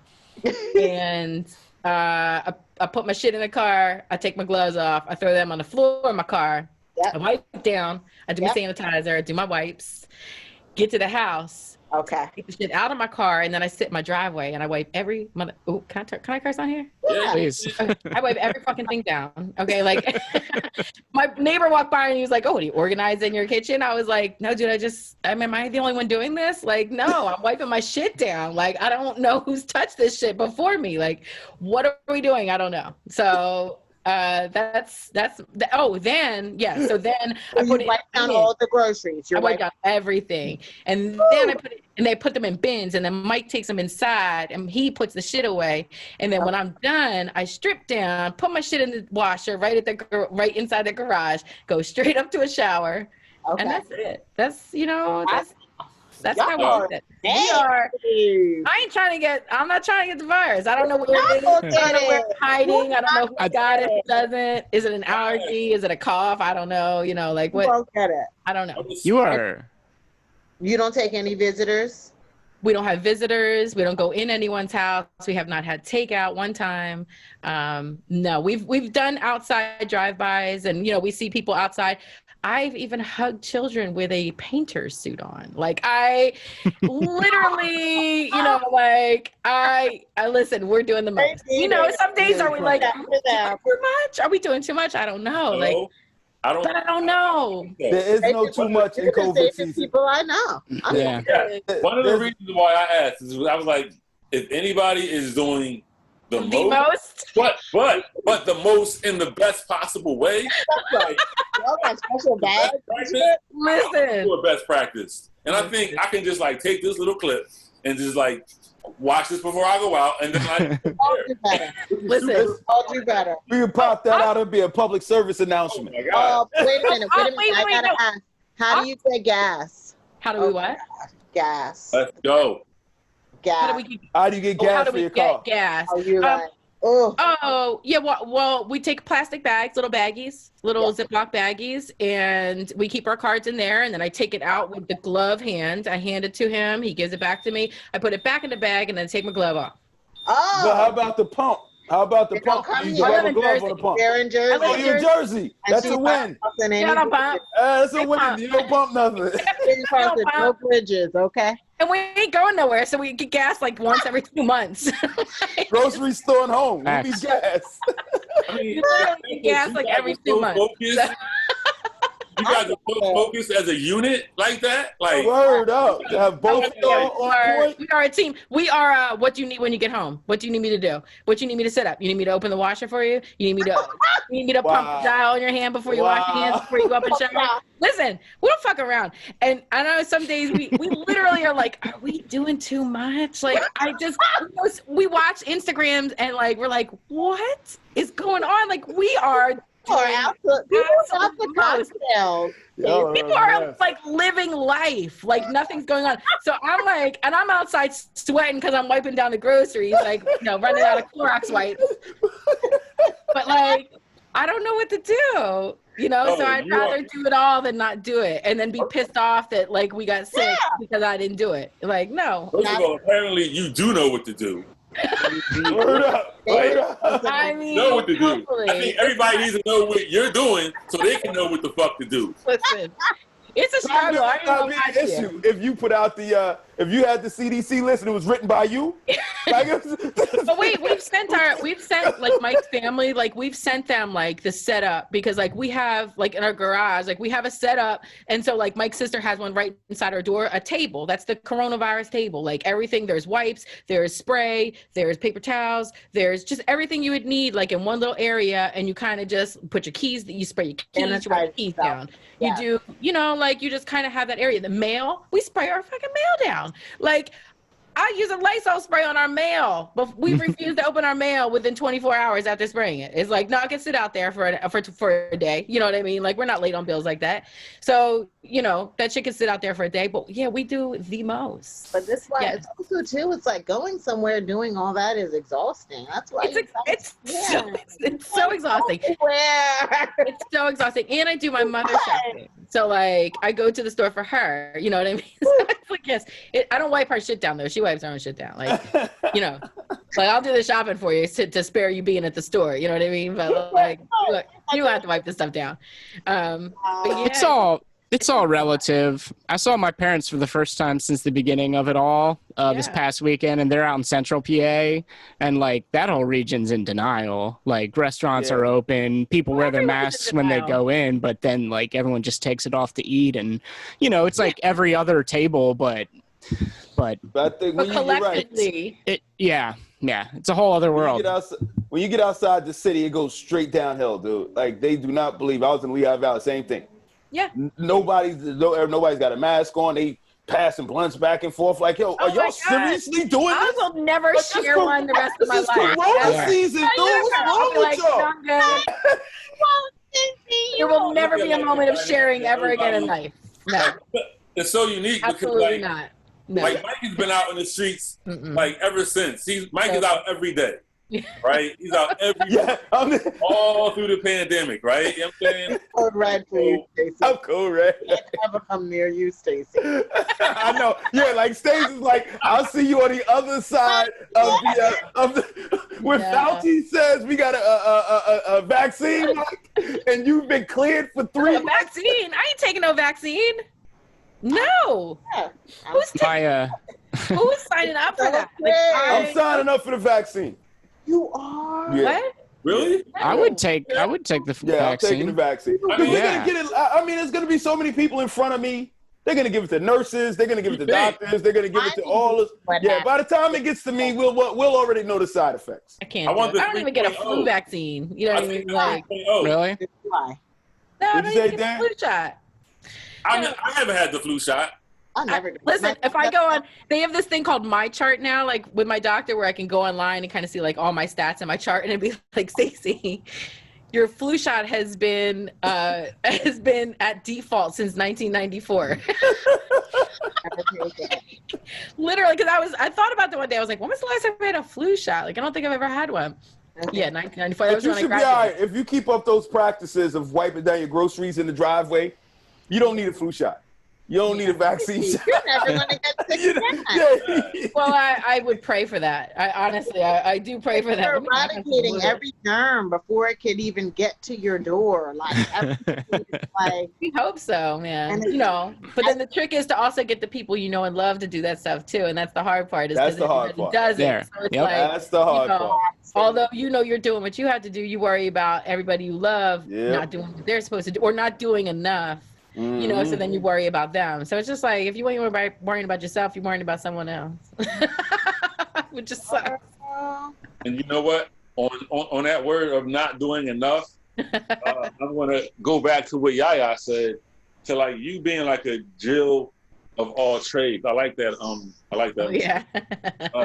and I put my shit in the car. I take my gloves off. I throw them on the floor of my car. I wipe down. I do my sanitizer. I do my wipes. get to the house, Okay. get the shit out of my car, and then I sit in my driveway and I wipe every mother. Oh, can I curse on here? Yeah. Please. I wipe every fucking thing down. Okay, like my neighbor walked by and he was like, "Oh, what are you organizing your kitchen?" I was like, "No, dude, am I the only one doing this? Like, no, I'm wiping my shit down. Like, I don't know who's touched this shit before me. Like, what are we doing? I don't know." So so then I put it wipe down all the groceries. I wipe down everything, and then I put it, and they put them in bins, and then Mike takes them inside, and he puts the shit away, and then when I'm done, I strip down, put my shit in the washer right inside the garage, go straight up to a shower, and that's it. That's how we do it. I'm not trying to get the virus. I don't know where it's hiding. I don't know who got it, who doesn't. Is it an allergy? Is it a cough? I don't know. You know, like what? Won't get it. I don't know. You don't take any visitors? We don't have visitors. We don't go in anyone's house. We have not had takeout one time. No, we've done outside drive-bys, and we see people outside. I've even hugged children with a painter's suit on. Like I literally, I listen, we're doing the most. Some days are we like too much? Are we doing too much? I don't know. I don't know. There is no too much in COVID season. People I know. Yeah. One of the reasons why I asked is I was like, if anybody is doing the most, but the most in the best possible way, like, special bag. Listen, do a best practice, and I think I can just like take this little clip and just like watch this before I go out, and then I'll do better. Listen, I'll do better. We can pop that out and be a public service announcement. Oh my God. Wait a minute. I gotta ask. How do you say gas? How do we what? Gas. Let's go. Gas. How do you get gas for your car? Gas? Oh, you're right. Yeah. Well, we take plastic bags, little baggies, Ziploc baggies, and we keep our cards in there. And then I take it out with the glove hand. I hand it to him. He gives it back to me. I put it back in the bag, and then take my glove off. Oh. But how about the pump? You have a glove on the pump. They're in Jersey. Oh, you're in Jersey. That's a win. Yeah, don't pump. That's a win. You don't pump nothing. No bridges, okay? And we ain't going nowhere, so we get gas like once every 2 months. Grocery store and home. We need gas. I mean, we get gas like every 2 months. You guys are so focused as a unit like that? Like, word up. To have both on point. We are a team. We are what do you need when you get home? What do you need me to do? What you need me to set up? You need me to open the washer for you? You need me to pump the dial in your hand before you wash your hands before you go up and shower? Listen, we don't fuck around. And I know some days we literally are like, are we doing too much? Like we watch Instagrams and like we're like, what is going on? Like we are People are like living life, like nothing's going on. So I'm like, and I'm outside sweating because I'm wiping down the groceries, like running out of Clorox wipes. But like, I don't know what to do, so I'd rather do it all than not do it, and then be pissed off that like we got sick because I didn't do it. Like, no. First of all, apparently you do know what to do. Word up. I mean, know what to do. Hopefully. I think everybody needs to know what you're doing so they can know what the fuck to do. Listen, it's a struggle. I That'd be an issue if you put out if you had the CDC list and it was written by you. But we've sent like Mike's family, like we've sent them like the setup because like we have like in our garage, like we have a setup. And so like Mike's sister has one right inside our door, a table. That's the coronavirus table. Like everything, there's wipes, there's spray, there's paper towels, there's just everything you would need like in one little area. And you kind of just put your keys, you spray your keys, you write your keys down. Yeah. You do, like you just kind of have that area. The mail, we spray our fucking mail down. Like I use a Lysol spray on our mail, but we refuse to open our mail within 24 hours after spraying it. It's like, no, I can sit out there for a day. You know what I mean? Like we're not late on bills like that. So, that shit can sit out there for a day, but yeah, we do the most. But this why it's also too, it's like going somewhere doing all that is exhausting. That's why it's so exhausting. It's so exhausting. And I do my mother's shopping. So like I go to the store for her, you know what I mean? So it's like, yes, I don't wipe her shit down though. She wipes her own shit down. Like, like I'll do the shopping for you to spare you being at the store. You know what I mean? But like, look, you don't have to wipe this stuff down. But yeah. It's all relative. I saw my parents for the first time since the beginning of it all this past weekend, and they're out in Central PA, and like that whole region's in denial. Like restaurants are open, people wear their masks when they go in, but then like everyone just takes it off to eat, and you know it's like every other table, but I think when collectively, yeah, it's a whole other world. When you get outside the city, it goes straight downhill, dude. Like they do not believe. I was in Lehigh Valley, same thing. Yeah. Nobody's got a mask on. They passing blunts back and forth. Like, yo, are y'all seriously doing this? I will never share one the rest of my life. This is Corona season, dude. What's wrong with y'all? There will never be a moment of sharing ever again in life. No. It's so unique Absolutely because not. No. like Mike has been out in the streets like ever since. Mike is out every day. Right? He's out every day. All through the pandemic, right? You know what I'm saying? I'm red for you, Stacy. I'm cool, right? I can't ever come near you, Stacy. I know. Yeah, like Stacy's like, I'll see you on the other side of the when Fauci says we got a vaccine, Mike, and you've been cleared for 3 months. Vaccine? I ain't taking no vaccine. No. Yeah. Who's signing up for that? Like, I'm signing up for the vaccine. You are? Yeah. What? Really? I would take the vaccine. I'm taking the vaccine. I mean, we're gonna get it. I mean, there's gonna be so many people in front of me. They're gonna give it to nurses. They're gonna give it to doctors. They're gonna give it to all of. Yeah. By the time it gets to me, we'll already know the side effects. I can't. I don't even get a flu vaccine. You know what I mean? Like, really? Why? no, I What'd don't you say, even get a Dan? flu shot. I haven't had the flu shot. I never. Listen, if I go on, they have this thing called My Chart now, like with my doctor, where I can go online and kind of see like all my stats in my chart, and it'd be like, Stacy, your flu shot has been at default since 1994. Literally, because I thought about that one day. I was like, when was the last time I had a flu shot? Like, I don't think I've ever had one. Okay. Yeah, 1994. That was You when I should be all graduated. right. If you keep up those practices of wiping down your groceries in the driveway, you don't need a flu shot. You don't need a vaccine shot. You're never going to get sick again. Well, I would pray for that. I do pray for that. You're eradicating every germ before it could even get to your door. Like we hope so, man. You know, but then the trick is to also get the people you know and love to do that stuff too, and that's the hard part. That's the hard part. Doesn't. There. So it's Yep. like, That's the hard part. although you know you're doing what you have to do, you worry about everybody you love not doing what they're supposed to do or not doing enough. You know, so then you worry about them. So it's just like, if you ain't worrying about yourself, you're worrying about someone else. Which just sucks. And you know what? On that word of not doing enough, I'm gonna go back to what Yaya said, to like you being like a Jill of all trades. I like that. I like that. Oh, yeah.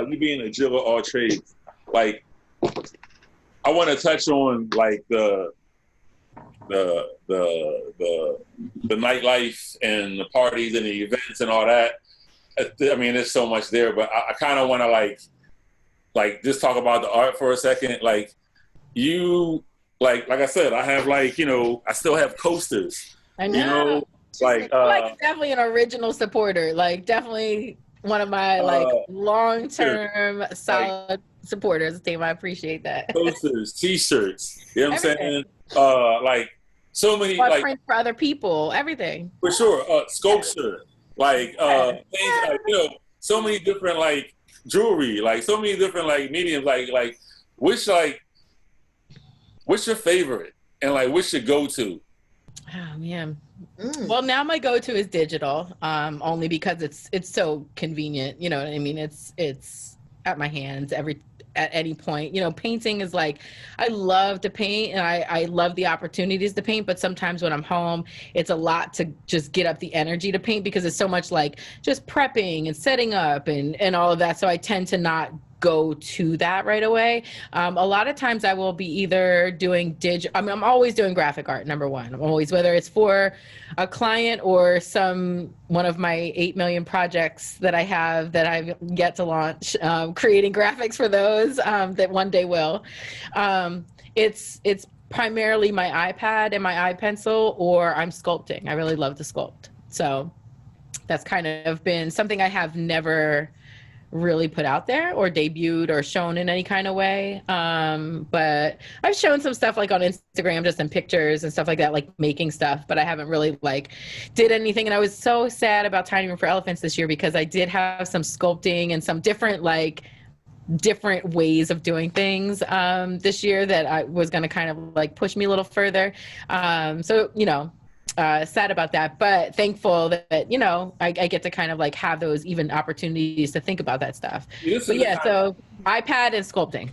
You being a Jill of all trades. Like, I want to touch on like the nightlife and the parties and the events and all that. I mean, there's so much there, but I kind of want to like just talk about the art for a second. Like you, like I said, I have like, you know, I still have coasters. I know. You know, like definitely an original supporter. Like definitely one of my long-term solid supporters. Team, I appreciate that. Posters, T-shirts. You know what I'm saying? Like so many print for other people, everything. For sure, sculpture, things, you know, so many different like jewelry, like so many different like mediums, like what's your favorite and like what's your go-to? Oh man. Well, now my go-to is digital, only because it's so convenient. You know what I mean? It's at my hands at any point. You know, painting is like, I love to paint and I love the opportunities to paint, but sometimes when I'm home, it's a lot to just get up the energy to paint because it's so much like just prepping and setting up and all of that. So I tend to not go to that right away. A lot of times I will be either doing I'm always doing graphic art, number one. I'm always, whether it's for a client or one of my 8 million projects that I have that I've yet to launch, creating graphics for those that one day will. It's primarily my iPad and my iPencil, or I'm sculpting. I really love to sculpt. So that's kind of been something I have never really put out there or debuted or shown in any kind of way. But I've shown some stuff like on Instagram, just in pictures and stuff like that, like making stuff, but I haven't really like did anything. And I was so sad about Tiny Room for Elephants this year because I did have some sculpting and some different ways of doing things this year that I was going to kind of like push me a little further. So, you know, sad about that, but thankful that, you know, I get to kind of like have those even opportunities to think about that stuff. But yeah, so iPad and sculpting.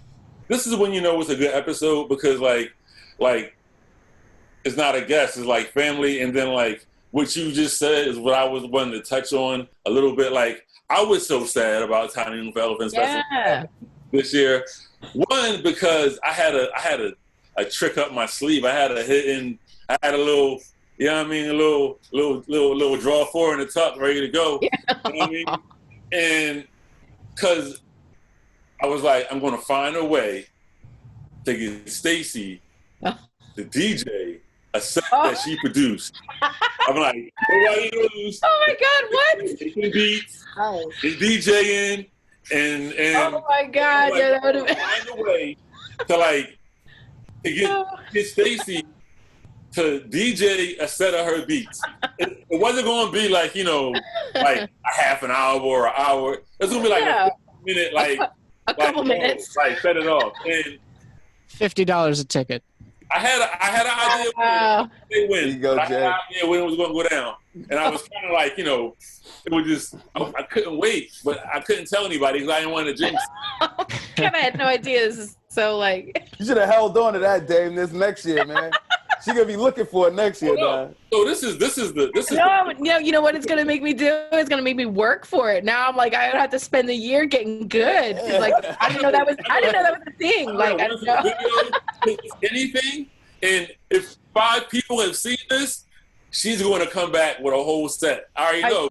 This is when you know it's a good episode because like it's not a guest, it's like family. And then like what you just said is what I was wanting to touch on a little bit. Like I was so sad about Tiny Room for Elephants Festival this year. One, because I had a trick up my sleeve. I had a little, you know what I mean, a little draw four in the tuck, ready to go. Yeah. You know what I mean? And because I was like, I'm gonna find a way to get Stacy, the DJ, a set that she produced. I'm like, nobody knows. Oh my God, what? Beats, and DJing, and oh my God, like, yeah, that would have been. Find a way to get Stacy to DJ a set of her beats. It wasn't going to be like, you know, like a half an hour or an hour. It's going to be like a minute, like a couple minutes. Like set it off. And $50 a ticket. I had an idea when it was going to go down. And I was kind of like, you know, it was just, I couldn't wait, but I couldn't tell anybody because I didn't want to jinx. I had no idea. This is so like. You should have held on to that, Dame, this next year, man. She's gonna be looking for it next year, man. So this is you know what it's gonna make me do? It's gonna make me work for it. Now I'm like, I have to spend a year getting good. Like I didn't know that was a thing. Like I don't know. Anything, and if 5 people have seen this, she's going to come back with a whole set. I already know.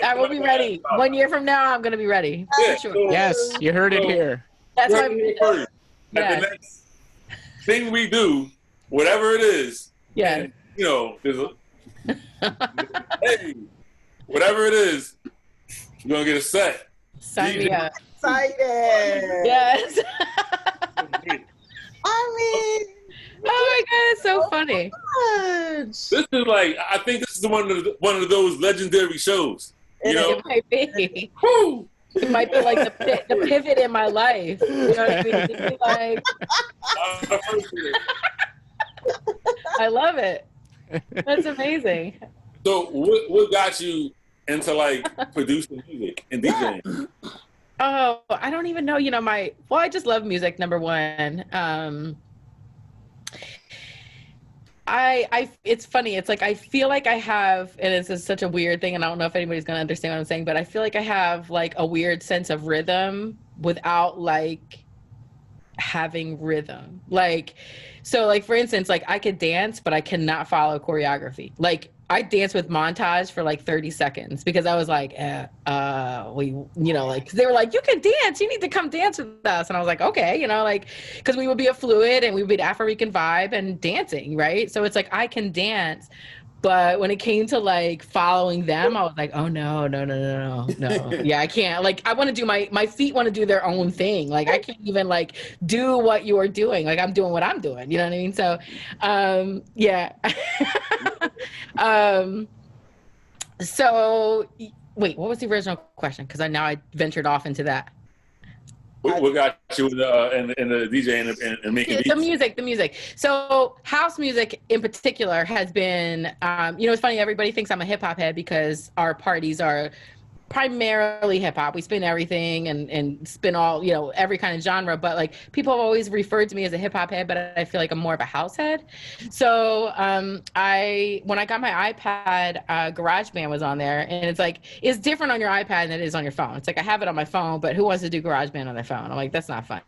I will be ready. 1 year from now, I'm gonna be ready. Yeah, sure. so, Yes, you heard it here. That's why. The next thing we do, whatever it is, and, you know, hey, whatever it is, you're gonna get a set. Sign me up. Excited. Yes. I mean, oh my God, it's so funny. This is like, I think this is one of those legendary shows. You know? It might be. Woo! It might be like the pivot in my life. You know what I mean? It'd be like, I love it. That's amazing. So what got you into like producing music and DJing? Oh, I don't even know. You know, I just love music, number one. It's funny. It's like, I feel like I have, and it's just such a weird thing, and I don't know if anybody's going to understand what I'm saying, but I feel like I have like a weird sense of rhythm without like having rhythm. Like, so like, for instance, like I could dance, but I cannot follow choreography. Like I danced with montage for like 30 seconds because I was like, you know, like, they were like, you can dance, you need to come dance with us. And I was like, okay, you know, like, cause we would be a fluid and we would be an Afro-Rican vibe and dancing. Right. So it's like, I can dance, but when it came to like following them, I was like, oh no. Yeah, I can't. Like, I want to do my feet want to do their own thing. Like, I can't even like do what you are doing. Like, I'm doing what I'm doing. You know what I mean? So, yeah. So wait, what was the original question? Because I ventured off into that. What got you in the DJ and making beats? The music. So house music in particular has been, you know, it's funny, everybody thinks I'm a hip hop head because our parties are primarily hip hop. We spin everything and spin all, you know, every kind of genre, but like people have always referred to me as a hip hop head, but I feel like I'm more of a house head. So when I got my iPad, GarageBand was on there, and it's like, it's different on your iPad than it is on your phone. It's like, I have it on my phone, but who wants to do GarageBand on their phone? I'm like, that's not fun.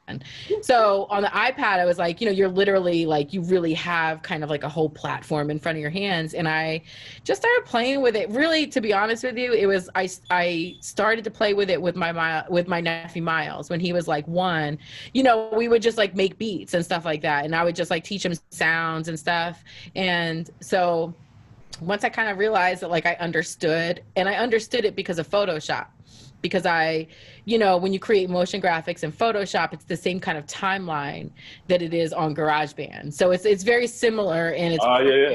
So on the iPad, I was like, you know, you're literally like, you really have kind of like a whole platform in front of your hands. And I just started playing with it. Really, to be honest with you, it was, I started to play with it with my nephew Miles when he was like 1. You know, we would just like make beats and stuff like that, and I would just like teach him sounds and stuff. And so once I kind of realized that like I understood it because of Photoshop. Because when you create motion graphics in Photoshop, it's the same kind of timeline that it is on GarageBand. So it's very similar, and it's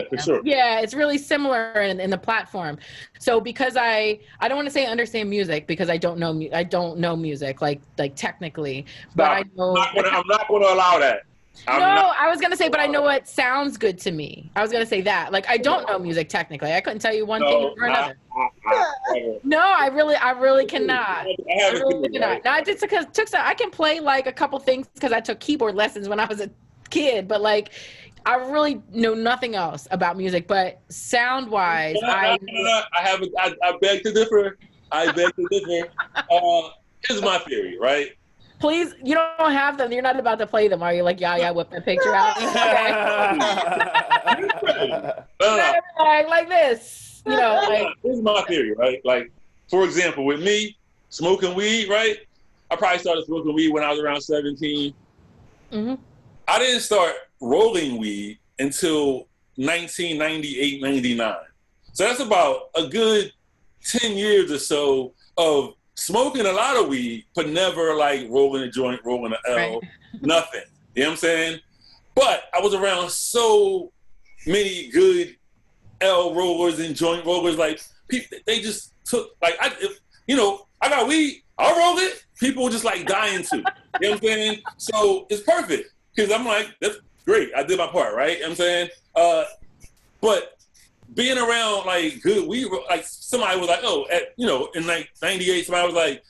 for sure. Yeah, it's really similar in the platform. So because I don't want to say understand music because I don't know music like technically, but I know I'm not going to allow that. I was gonna say, but I know what sounds good to me. I was gonna say that. Like, I don't know music technically. I couldn't tell you one thing or another. No, I really cannot. I really cannot. No, I just took some. I can play like a couple things because I took keyboard lessons when I was a kid, but like, I really know nothing else about music. But sound wise, I beg to differ. Here's my theory, right? Please, you don't have them. You're not about to play them, are you? Like, yeah, whip the picture out. Okay. Like this, like. This is my theory, right? Like, for example, with me smoking weed, right? I probably started smoking weed when I was around 17. Mm-hmm. I didn't start rolling weed until 1998, 99. So that's about a good 10 years or so of smoking a lot of weed, but never like rolling a joint, rolling an L, right. Nothing. You know what I'm saying? But I was around so many good L rollers and joint rollers. Like, people, they just took, like, I got weed, I'll roll it. People were just like dying to. You know what I'm saying? So it's perfect. Because I'm like, that's great. I did my part, right? You know what I'm saying? But being around like good weed, like somebody was like, oh, in like 98, somebody was like,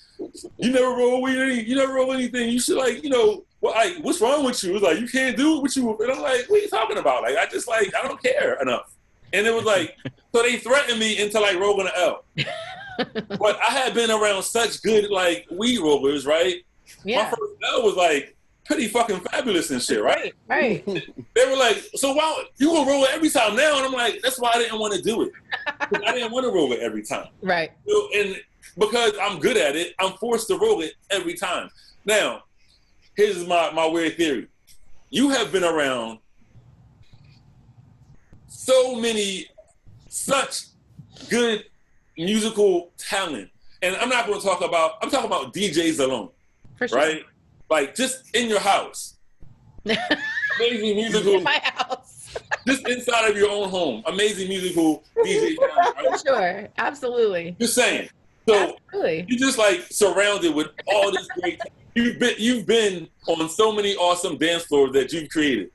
you never roll weed, you never roll anything. You should what's wrong with you? It was like, you can't do it with you. And I'm like, what are you talking about? Like, I don't care enough. And it was like, so they threatened me into like rolling an L. But I had been around such good like weed rollers, right? Yeah. My first L was like pretty fucking fabulous and shit, right? Right. They were like, so why you gonna roll it every time now? And I'm like, that's why I didn't want to do it. I didn't want to roll it every time. Right. And because I'm good at it, I'm forced to roll it every time. Now, here's my weird theory. You have been around such good musical talent. And I'm talking about DJs alone. For sure. Right? Like, just in your house. Amazing musical. In my house. Just inside of your own home. Amazing musical DJ talent. Right? Sure. Absolutely. Just saying. So absolutely. You're just like surrounded with all this great you've been on so many awesome dance floors that you've created.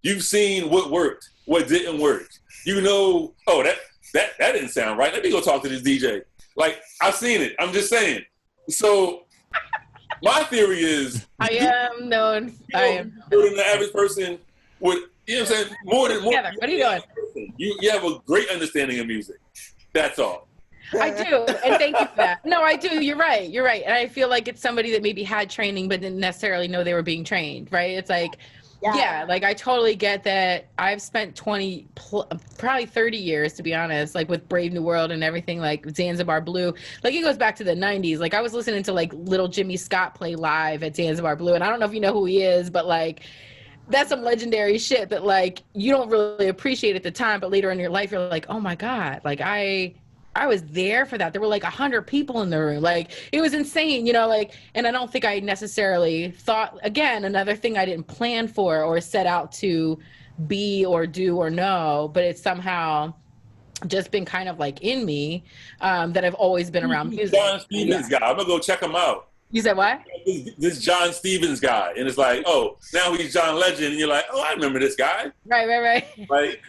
You've seen what worked, what didn't work. Oh, that didn't sound right. Let me go talk to this DJ. Like, I've seen it. I'm just saying. So my theory is I am known. I am more than the average person would, you know what I'm saying? More than what are you doing? You have a great understanding of music. That's all. I do, and thank you for that. No, I do. You're right. And I feel like it's somebody that maybe had training but didn't necessarily know they were being trained, right? It's like, yeah, like I totally get that. I've spent probably 30 years, to be honest, like with Brave New World and everything, like Zanzibar Blue. Like, it goes back to the 90s. Like, I was listening to like little Jimmy Scott play live at Zanzibar Blue, and I don't know if you know who he is, but like, that's some legendary shit that like you don't really appreciate at the time, but later in your life you're like, oh my God, like I was there for that. There were like 100 people in the room. Like, it was insane, like, and I don't think I necessarily thought, again, another thing I didn't plan for or set out to be or do or know, but it's somehow just been kind of like in me, that I've always been around music. John Stevens guy. I'm gonna go check him out. You said what? This John Stevens guy. And it's like, oh, now he's John Legend. And you're like, oh, I remember this guy. Right. Like,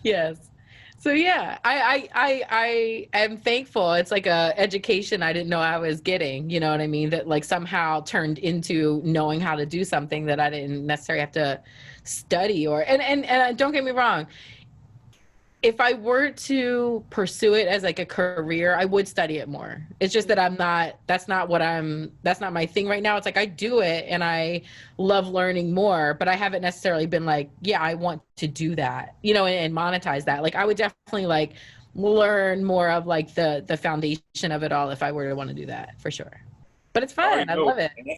yes. So yeah, I am thankful. It's like a education I didn't know I was getting, you know what I mean? That like somehow turned into knowing how to do something that I didn't necessarily have to study and don't get me wrong. If I were to pursue it as like a career, I would study it more. It's just that that's not my thing right now. It's like I do it and I love learning more, but I haven't necessarily been like, yeah, I want to do that, and monetize that. Like, I would definitely like learn more of like the foundation of it all if I were to want to do that, for sure. But it's fun. I love it. And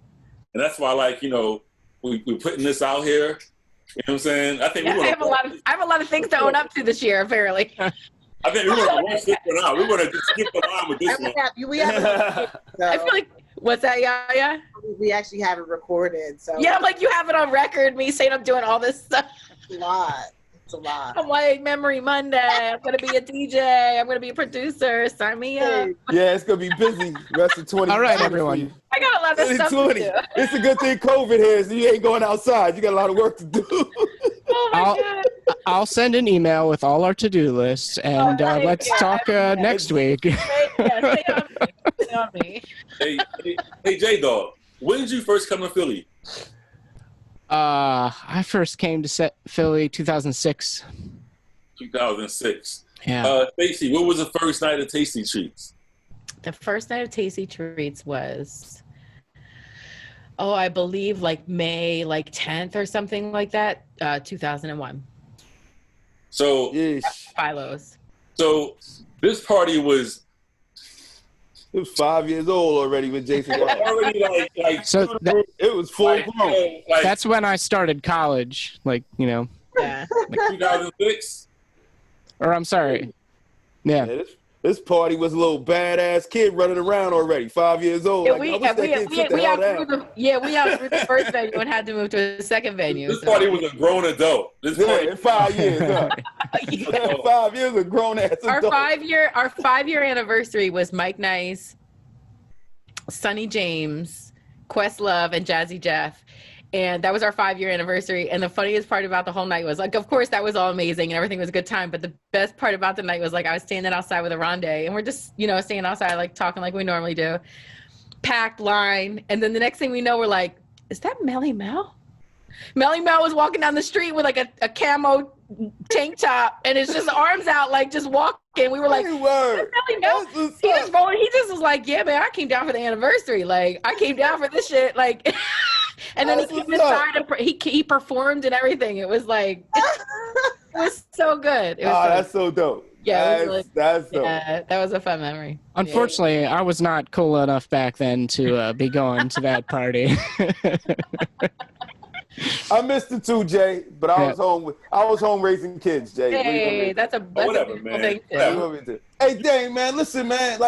that's why, like, we're putting this out here You know what I'm saying? I think I have a lot of things to own up to this year, apparently. I think we're gonna rush this one out. We're gonna just skip the line with this one. We have so. I feel like, what's that, Yaya? We actually have it recorded. So yeah, I'm like, you have it on record, me saying I'm doing all this stuff. it's a lot. It's a lot. I'm like, Memory Monday. I'm going to be a DJ. I'm going to be a producer. Sign me up. Yeah, it's going to be busy. Rest of 2020. All right, everyone. I got a lot of stuff to do. It's a good thing COVID here, so you ain't going outside. You got a lot of work to do. Oh, my God. I'll send an email with all our to-do lists, and let's talk next week. Stay on me. Hey, J-Dog, when did you first come to Philly? I first came to Philly 2006. 2006. Yeah. Stacy, what was the first night of Tasty Treats? The first night of Tasty Treats was, I believe like May 10th or something like that, 2001. So, Philo's. So this party was. It was 5 years old already with Jason. Already So it was full grown. That's when I started college, Yeah. 2006? Or I'm sorry. Yeah. This party was a little badass kid running around already, 5 years old. Yeah, we outgrew the first venue and had to move to a second venue. This party was a grown adult. In 5 years, huh? 5 years of grown ass adult. Our 5-year anniversary was Mike Nice, Sonny James, Questlove, and Jazzy Jeff. And that was our 5-year anniversary. And the funniest part about the whole night was, of course, that was all amazing and everything was a good time. But the best part about the night was, I was standing outside with Aronde and we're just, standing outside, talking like we normally do. Packed line. And then the next thing we know, we're like, is that Melly Mel? Melly Mel was walking down the street with a camo tank top and it's just arms out, just walking. We were like, Melly Mel? He just rolling. He just was like, yeah, man, I came down for the anniversary. I came down for this shit. And then he came inside and he performed and everything. It was it was so good. It was that's so dope. Yeah, that's dope. Yeah, that was a fun memory. Unfortunately, I was not cool enough back then to be going to that party. I missed it too, Jay. But I was home raising kids, Jay. Hey, that's a whatever, man. Hey, dang, man, listen, man,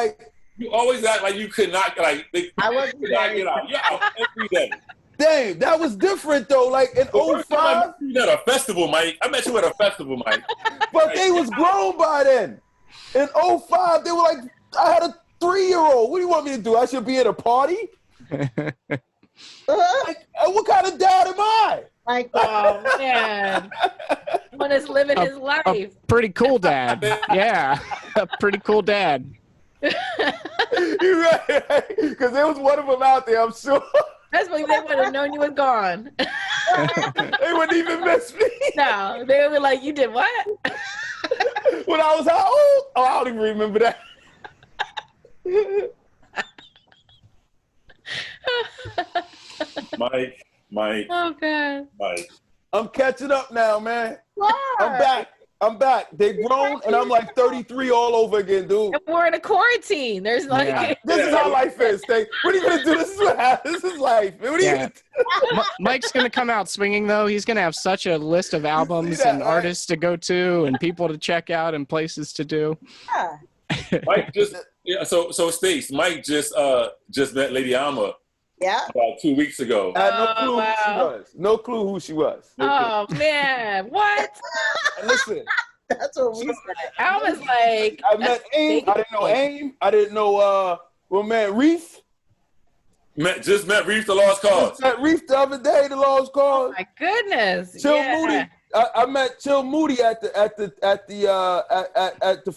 you always act like you could not I wasn't not get out. You're out every day. Dang, that was different though. In 05, I met you at a festival, Mike. I met you at a festival, Mike. But they was grown by then. In 05, they were I had a 3-year-old. What do you want me to do? I should be at a party? What kind of dad am I? Oh man, one is living his life. A pretty cool dad. Yeah, a pretty cool dad. You're right, because there was one of them out there, I'm sure. That's when they would have known you was gone. They wouldn't even miss me. No, they would be like, you did what? When I was how old? Oh, I don't even remember that. Mike. Oh, God. Mike. I'm catching up now, man. I'm back. They grown, and I'm 33 all over again, dude. And we're in a quarantine. There's This is how life is, Stay. What are you gonna do? This is what happens. This is life. What are you gonna do? Mike's gonna come out swinging though. He's gonna have such a list of albums and artists to go to, and people to check out, and places to do. Yeah. Mike so Stace, Mike just met Lady Alma. Yeah. About 2 weeks ago. I had no clue who she was. No clue who she was. No clue. Man, what? Listen. That's what we said. I was like, I met AIM. I didn't know AIM. I didn't know Reef. Just met Reef the Lost Cause. Met Reef the other day, the Lost Cause. Oh my goodness. Chill Moody. I met Chill Moody at the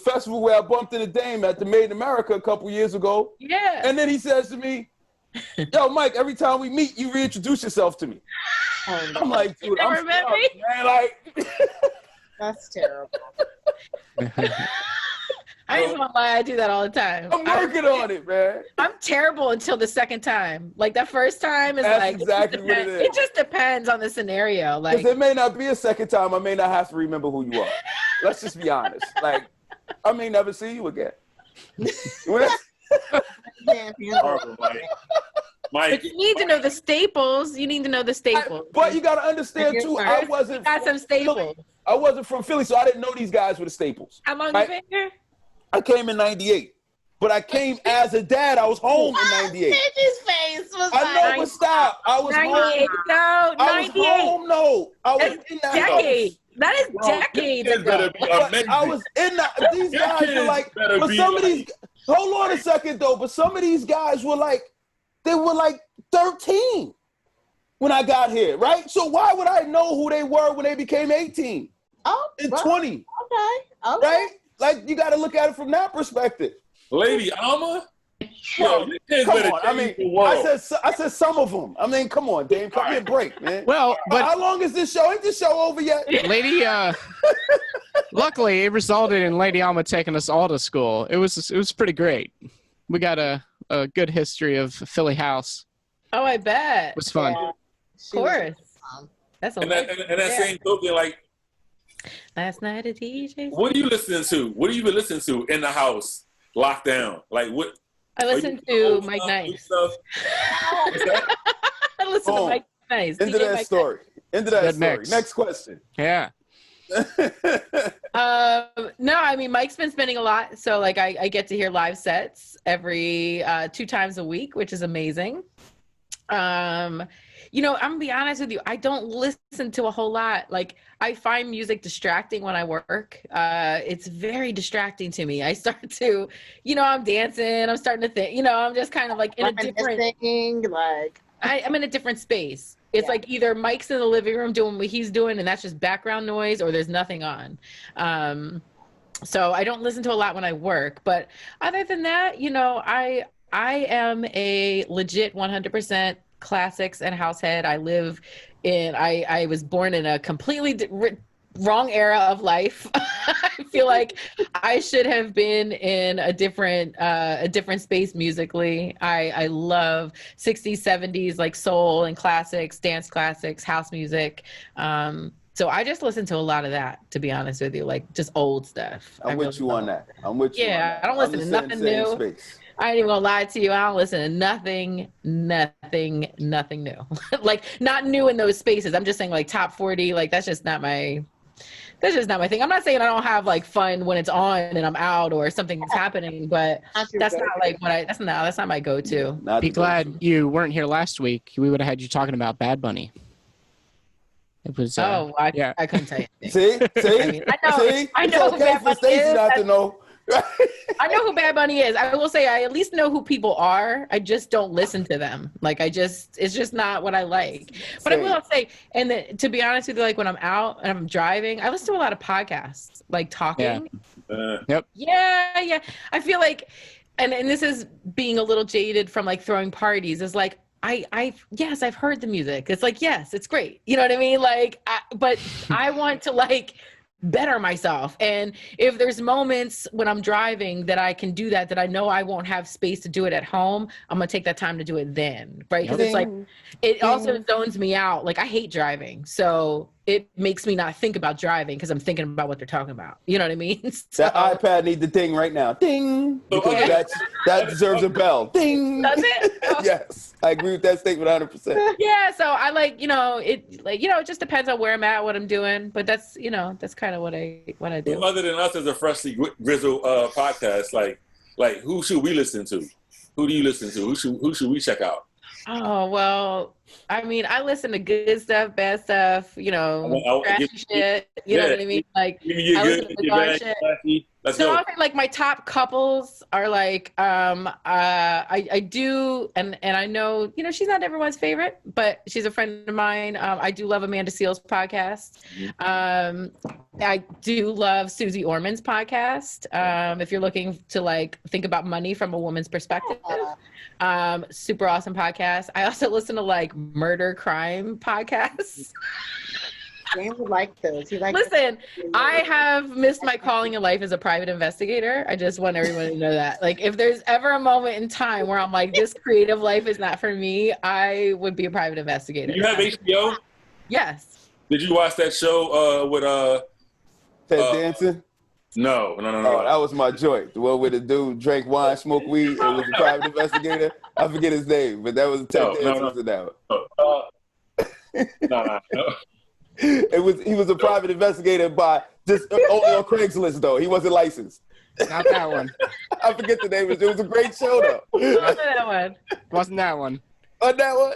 festival where I bumped into Dame at the Made in America a couple years ago. Yeah. And then he says to me, yo, Mike, every time we meet, you reintroduce yourself to me. I'm like, dude, I'm sorry, man. That's terrible. I ain't gonna lie, I do that all the time. I'm working on it, man. I'm terrible until the second time. That first time is That's exactly what it is. It just depends on the scenario. Because there may not be a second time. I may not have to remember who you are. Let's just be honest. I may never see you again. Horrible, Mike. Mike. But you need to know the staples. You need to know the staples. But you got to understand too. I wasn't. Got some staples. I wasn't from Philly, so I didn't know these guys were the staples. How long you been here? I came in '98, but I came as a dad. I was home in '98. His face was I know, but stop. I was 98. home. No, I was 98. home. No, I was That's in that decade. house. That is decades ago. But I was in that. These guys were like, but some of these. Hold on a second though. But some of these guys were like, they were like 13 when I got here, right? So why would I know who they were when they became 18 and 20? Okay. Right? Like you got to look at it from that perspective. Lady Alma? Yo, come on. I mean, I said some of them. I mean, come on, Dame. Cut me a break, man. Well, but how long is this show? Ain't this show over yet? Lady, luckily it resulted in Lady Alma taking us all to school. It was pretty great. We got a good history of Philly house. Oh, I bet. It was fun. Yeah. Of course. That's a And that same token, like, last night at DJ. what are you listening to? What have you been listening to in the house, locked down? Like, what? I listened to Mike Nice. I listened to Mike Nice. Into that story. Into that Good story. mix. Next question. Yeah. No, I mean, Mike's been spending a lot. So, like, I get to hear live sets every 2 times a week, which is amazing. You know, I'm gonna be honest with you. I don't listen to a whole lot. Like, I find music distracting when I work. It's very distracting to me. I start to, you know, I'm dancing. I'm starting to think, you know, I'm just kind of like in a different, I'm in a different space. It's like either Mike's in the living room doing what he's doing and that's just background noise, or there's nothing on. So I don't listen to a lot when I work. But other than that, you know, I am a legit 100% classics and house head. I was born in a completely wrong era of life. I feel like I should have been in a different space musically. I love 60s, 70s, like soul and classics, dance classics, house music. So I just listen to a lot of that, to be honest with you, like just old stuff. I'm with you on that. I'm with you. Yeah, I don't listen to nothing new. Space. I ain't even gonna lie to you. I don't listen to nothing new. Like, not new in those spaces. I'm just saying, like, top 40. Like, that's just not my thing. I'm not saying I don't have like fun when it's on and I'm out or something's happening, but that's not like what that's not my go-to. Be glad you weren't here last week. We would have had you talking about Bad Bunny. It was. I couldn't tell you. See? I mean, I know who Bad Bunny is. Not to know. I know who Bad Bunny is. I will say I at least know who people are. I just don't listen to them. Like, it's just not what I like. But I will say, and to be honest with you, like when I'm out and I'm driving, I listen to a lot of podcasts, like talking. Yeah. Yep. Yeah. I feel like, and this is being a little jaded from like throwing parties, is like, yes, I've heard the music. It's like, yes, it's great. You know what I mean? Like, but I want to like better myself. And if there's moments when I'm driving that I can do that I know I won't have space to do it at home, I'm gonna take that time to do it then, right? Because it's like, it also zones me out. Like, I hate driving, so it makes me not think about driving because I'm thinking about what they're talking about. You know what I mean? So, that iPad needs the ding right now. Ding. Because that deserves a bell. Ding. Does it? Yes. I agree with that statement 100%. Yeah, so I like, it just depends on where I'm at, what I'm doing, but that's kind of what I do. Well, other than us as a freshly grizzled podcast, like who should we listen to? Who do you listen to? Who should we check out? Oh, well, I mean, I listen to good stuff, bad stuff, trashy shit. You know what I mean? Like, I listen to good shit. So I'll say, like, my top couples are like, I do, and I know, she's not everyone's favorite, but she's a friend of mine. I do love Amanda Seales' podcast. I do love Susie Orman's podcast. If you're looking to like think about money from a woman's perspective, super awesome podcast. I also listen to like murder crime podcasts. James would like those. Listen, I have missed my calling in life as a private investigator. I just want everyone to know that. Like, if there's ever a moment in time where I'm like, this creative life is not for me, I would be a private investigator. You have HBO? Yes. Did you watch that show with Ted Danson? No. Oh, that was my joint. The one where the dude drank wine, smoked weed, and was a private investigator. I forget his name, but that was Ted Danson's in that one. No. He was a private investigator by just only on Craigslist though. He wasn't licensed. Not that one. I forget the name. It was a great show though. Wasn't that one? Wasn't that one? On that one.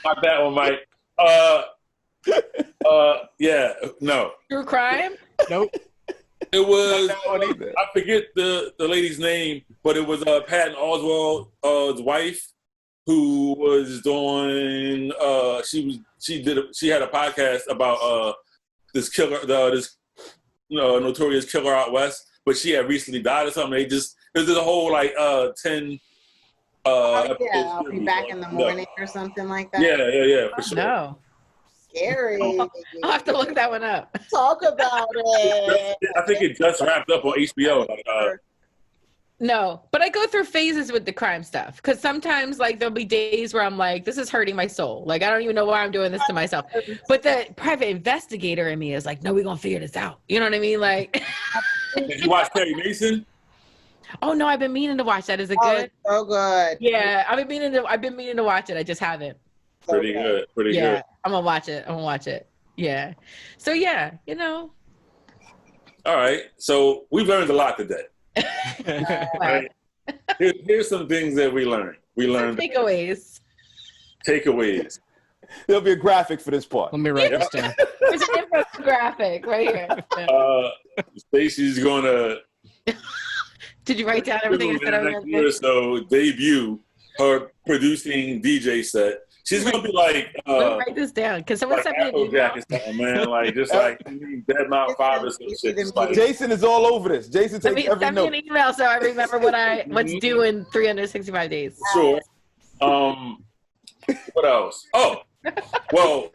Not that one, Mike. Yeah, no. True crime? Nope. It was, Not that one either. I forget the lady's name, but it was Patton Oswalt's wife who was doing, she had a podcast about this killer, this notorious killer out west, but she had recently died or something. It was a whole like 10 I'll be back in the morning or something like that. Yeah, for sure. No. Scary. I'll have to look that one up. Talk about it. I think it just wrapped up on HBO. No, but I go through phases with the crime stuff because sometimes like there'll be days where I'm like, this is hurting my soul. Like, I don't even know why I'm doing this to myself. But the private investigator in me is like, no, we're going to figure this out. You know what I mean? Like, Did you watch Perry Mason? oh no, I've been meaning to watch that. Is it good? It's so good. Yeah, I've been meaning to watch it. I just haven't. Pretty good. Yeah, I'm gonna watch it. Yeah. So yeah, All right. So we've learned a lot today. Right? Here's some things that we learned. We learned takeaways. There'll be a graphic for this part. Let me write this down. There's an infographic right here. Stacy's gonna. Did you write down everything I said? Next year or so, debut her producing DJ set. She's gonna be like, write this down because someone sent me an email. Jack man, like just like Dead Mount 5 or some shit. Like, Jason is all over this. Jason takes every send me note. an email so I remember what's due in 365 days. Sure. What else? Oh, well,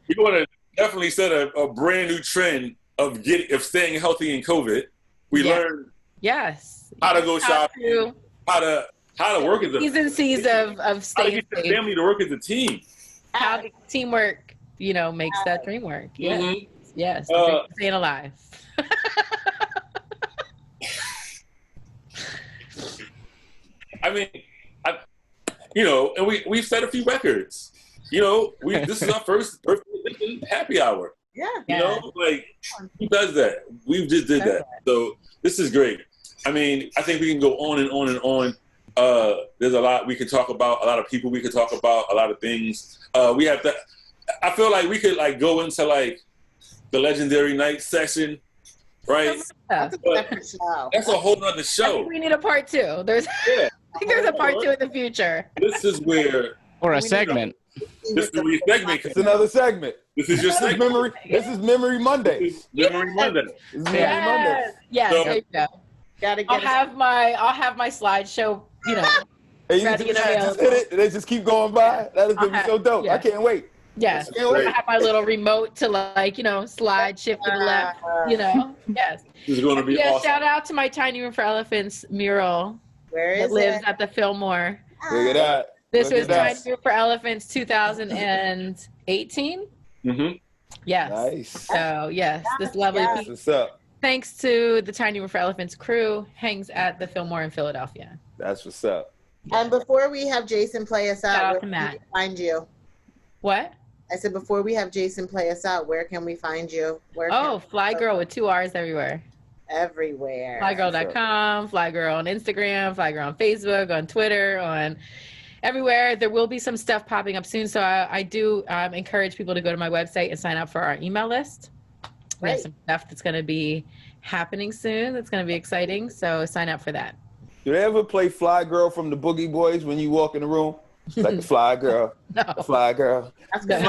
you want to definitely set a brand new trend of staying healthy in COVID. We learned how to go shopping, how to work as a Seas of staying get the safe. family to work as a team. How teamwork, makes that dream work. Yeah. Mhm. Yes. The dream of staying alive. I mean, and we've set a few records. This is our first birthday happy hour. Yeah. Like who does that? We just did that. So this is great. I mean, I think we can go on and on and on. There's a lot we could talk about, a lot of people we could talk about, a lot of things. We have to. I feel like we could like go into like the legendary night session, right? Yeah. That's a whole other show. I think we need a part 2. I think there's a part 2 in the future. This is where Or a segment. this is where your segment. It's another segment. This is your segment. This is Memory Monday. This is Memory Monday. This is Memory Monday. Yes, So- there you go. Gotta get I'll have my slideshow, Hey, you ready just and hit available. it, and they just keep going by. That is gonna be so dope. Yeah. I can't wait. Yes. That's great. I have my little remote to slide, shift to the left, Yes. This is going to be awesome. Shout out to my Tiny Room for Elephants mural Where that is lives it? at the Fillmore. Look at that. This Look was at Tiny that. Room for Elephants 2018. Mm-hmm. Yes. Nice. So yes, this lovely Yeah. That's what's up. thanks to the Tiny Room for Elephants crew hangs at the Fillmore in Philadelphia. That's what's up. And before we have Jason play us Shout out, out where to can Matt. we find you? What? I said before we have Jason play us out, where can we find you? Where can Oh, Flygirl with 2 R's everywhere. everywhere. Flygirl.com, Flygirl on Instagram, Flygirl on Facebook, on Twitter, on everywhere. There will be some stuff popping up soon. So I do encourage people to go to my website and sign up for our email list. We have Great. some stuff that's going to be happening soon. That's going to be exciting. So sign up for that. Do they ever play Fly Girl from the Boogie Boys when you walk in the room? Like the Fly Girl, No, the Fly Girl, That's good.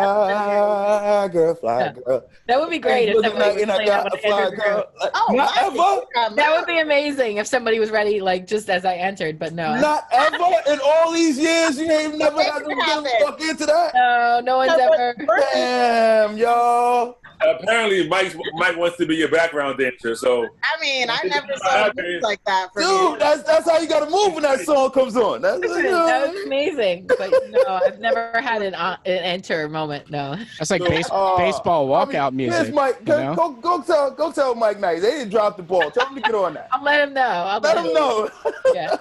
Fly Girl, Fly Girl. that would be great if somebody was And I playing that got a when I Fly entered the room. Girl. Like, Oh, not ever. That would be amazing if somebody was ready, like just as I entered. But no, Not ever in all these years. You ain't never had to Happen. fuck into that. no one's ever. Damn, y'all. Apparently, Mike wants to be your background dancer. So I mean, I never saw moves like that for Dude, me. that's how you gotta move when that song comes on. That's, That was amazing. But No, I've never had an enter moment. No. That's like baseball walkout music. Here's Mike. Go tell Mike Nice. They didn't drop the ball. Tell him to get on that. I'll let him know. Let him know. Yeah.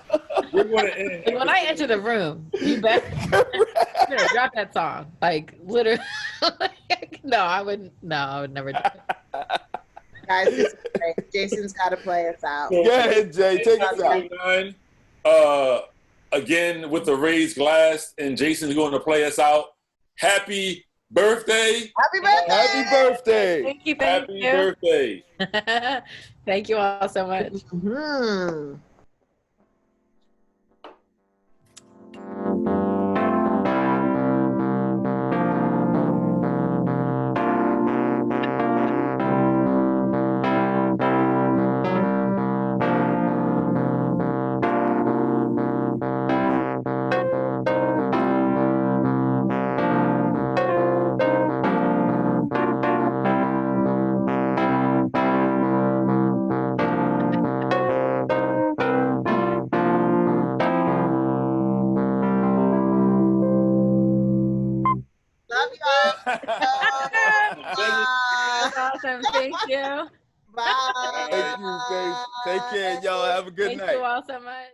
We're going to end. Like, when I enter the room, you better drop that song. Like literally. No, I wouldn't. No, I would never do it. Guys, this is great. Jason's got to play us out. Go ahead, Jay. Take us out. Again, with the raised glass, and Jason's going to play us out. Happy birthday. Happy birthday. Happy birthday. Thank you. Happy birthday. Thank you all so much. Mm-hmm. Love y'all. Awesome. Thank you. Bye. Thank you, babe. Take care, y'all. Have a good night. Thank you all so much.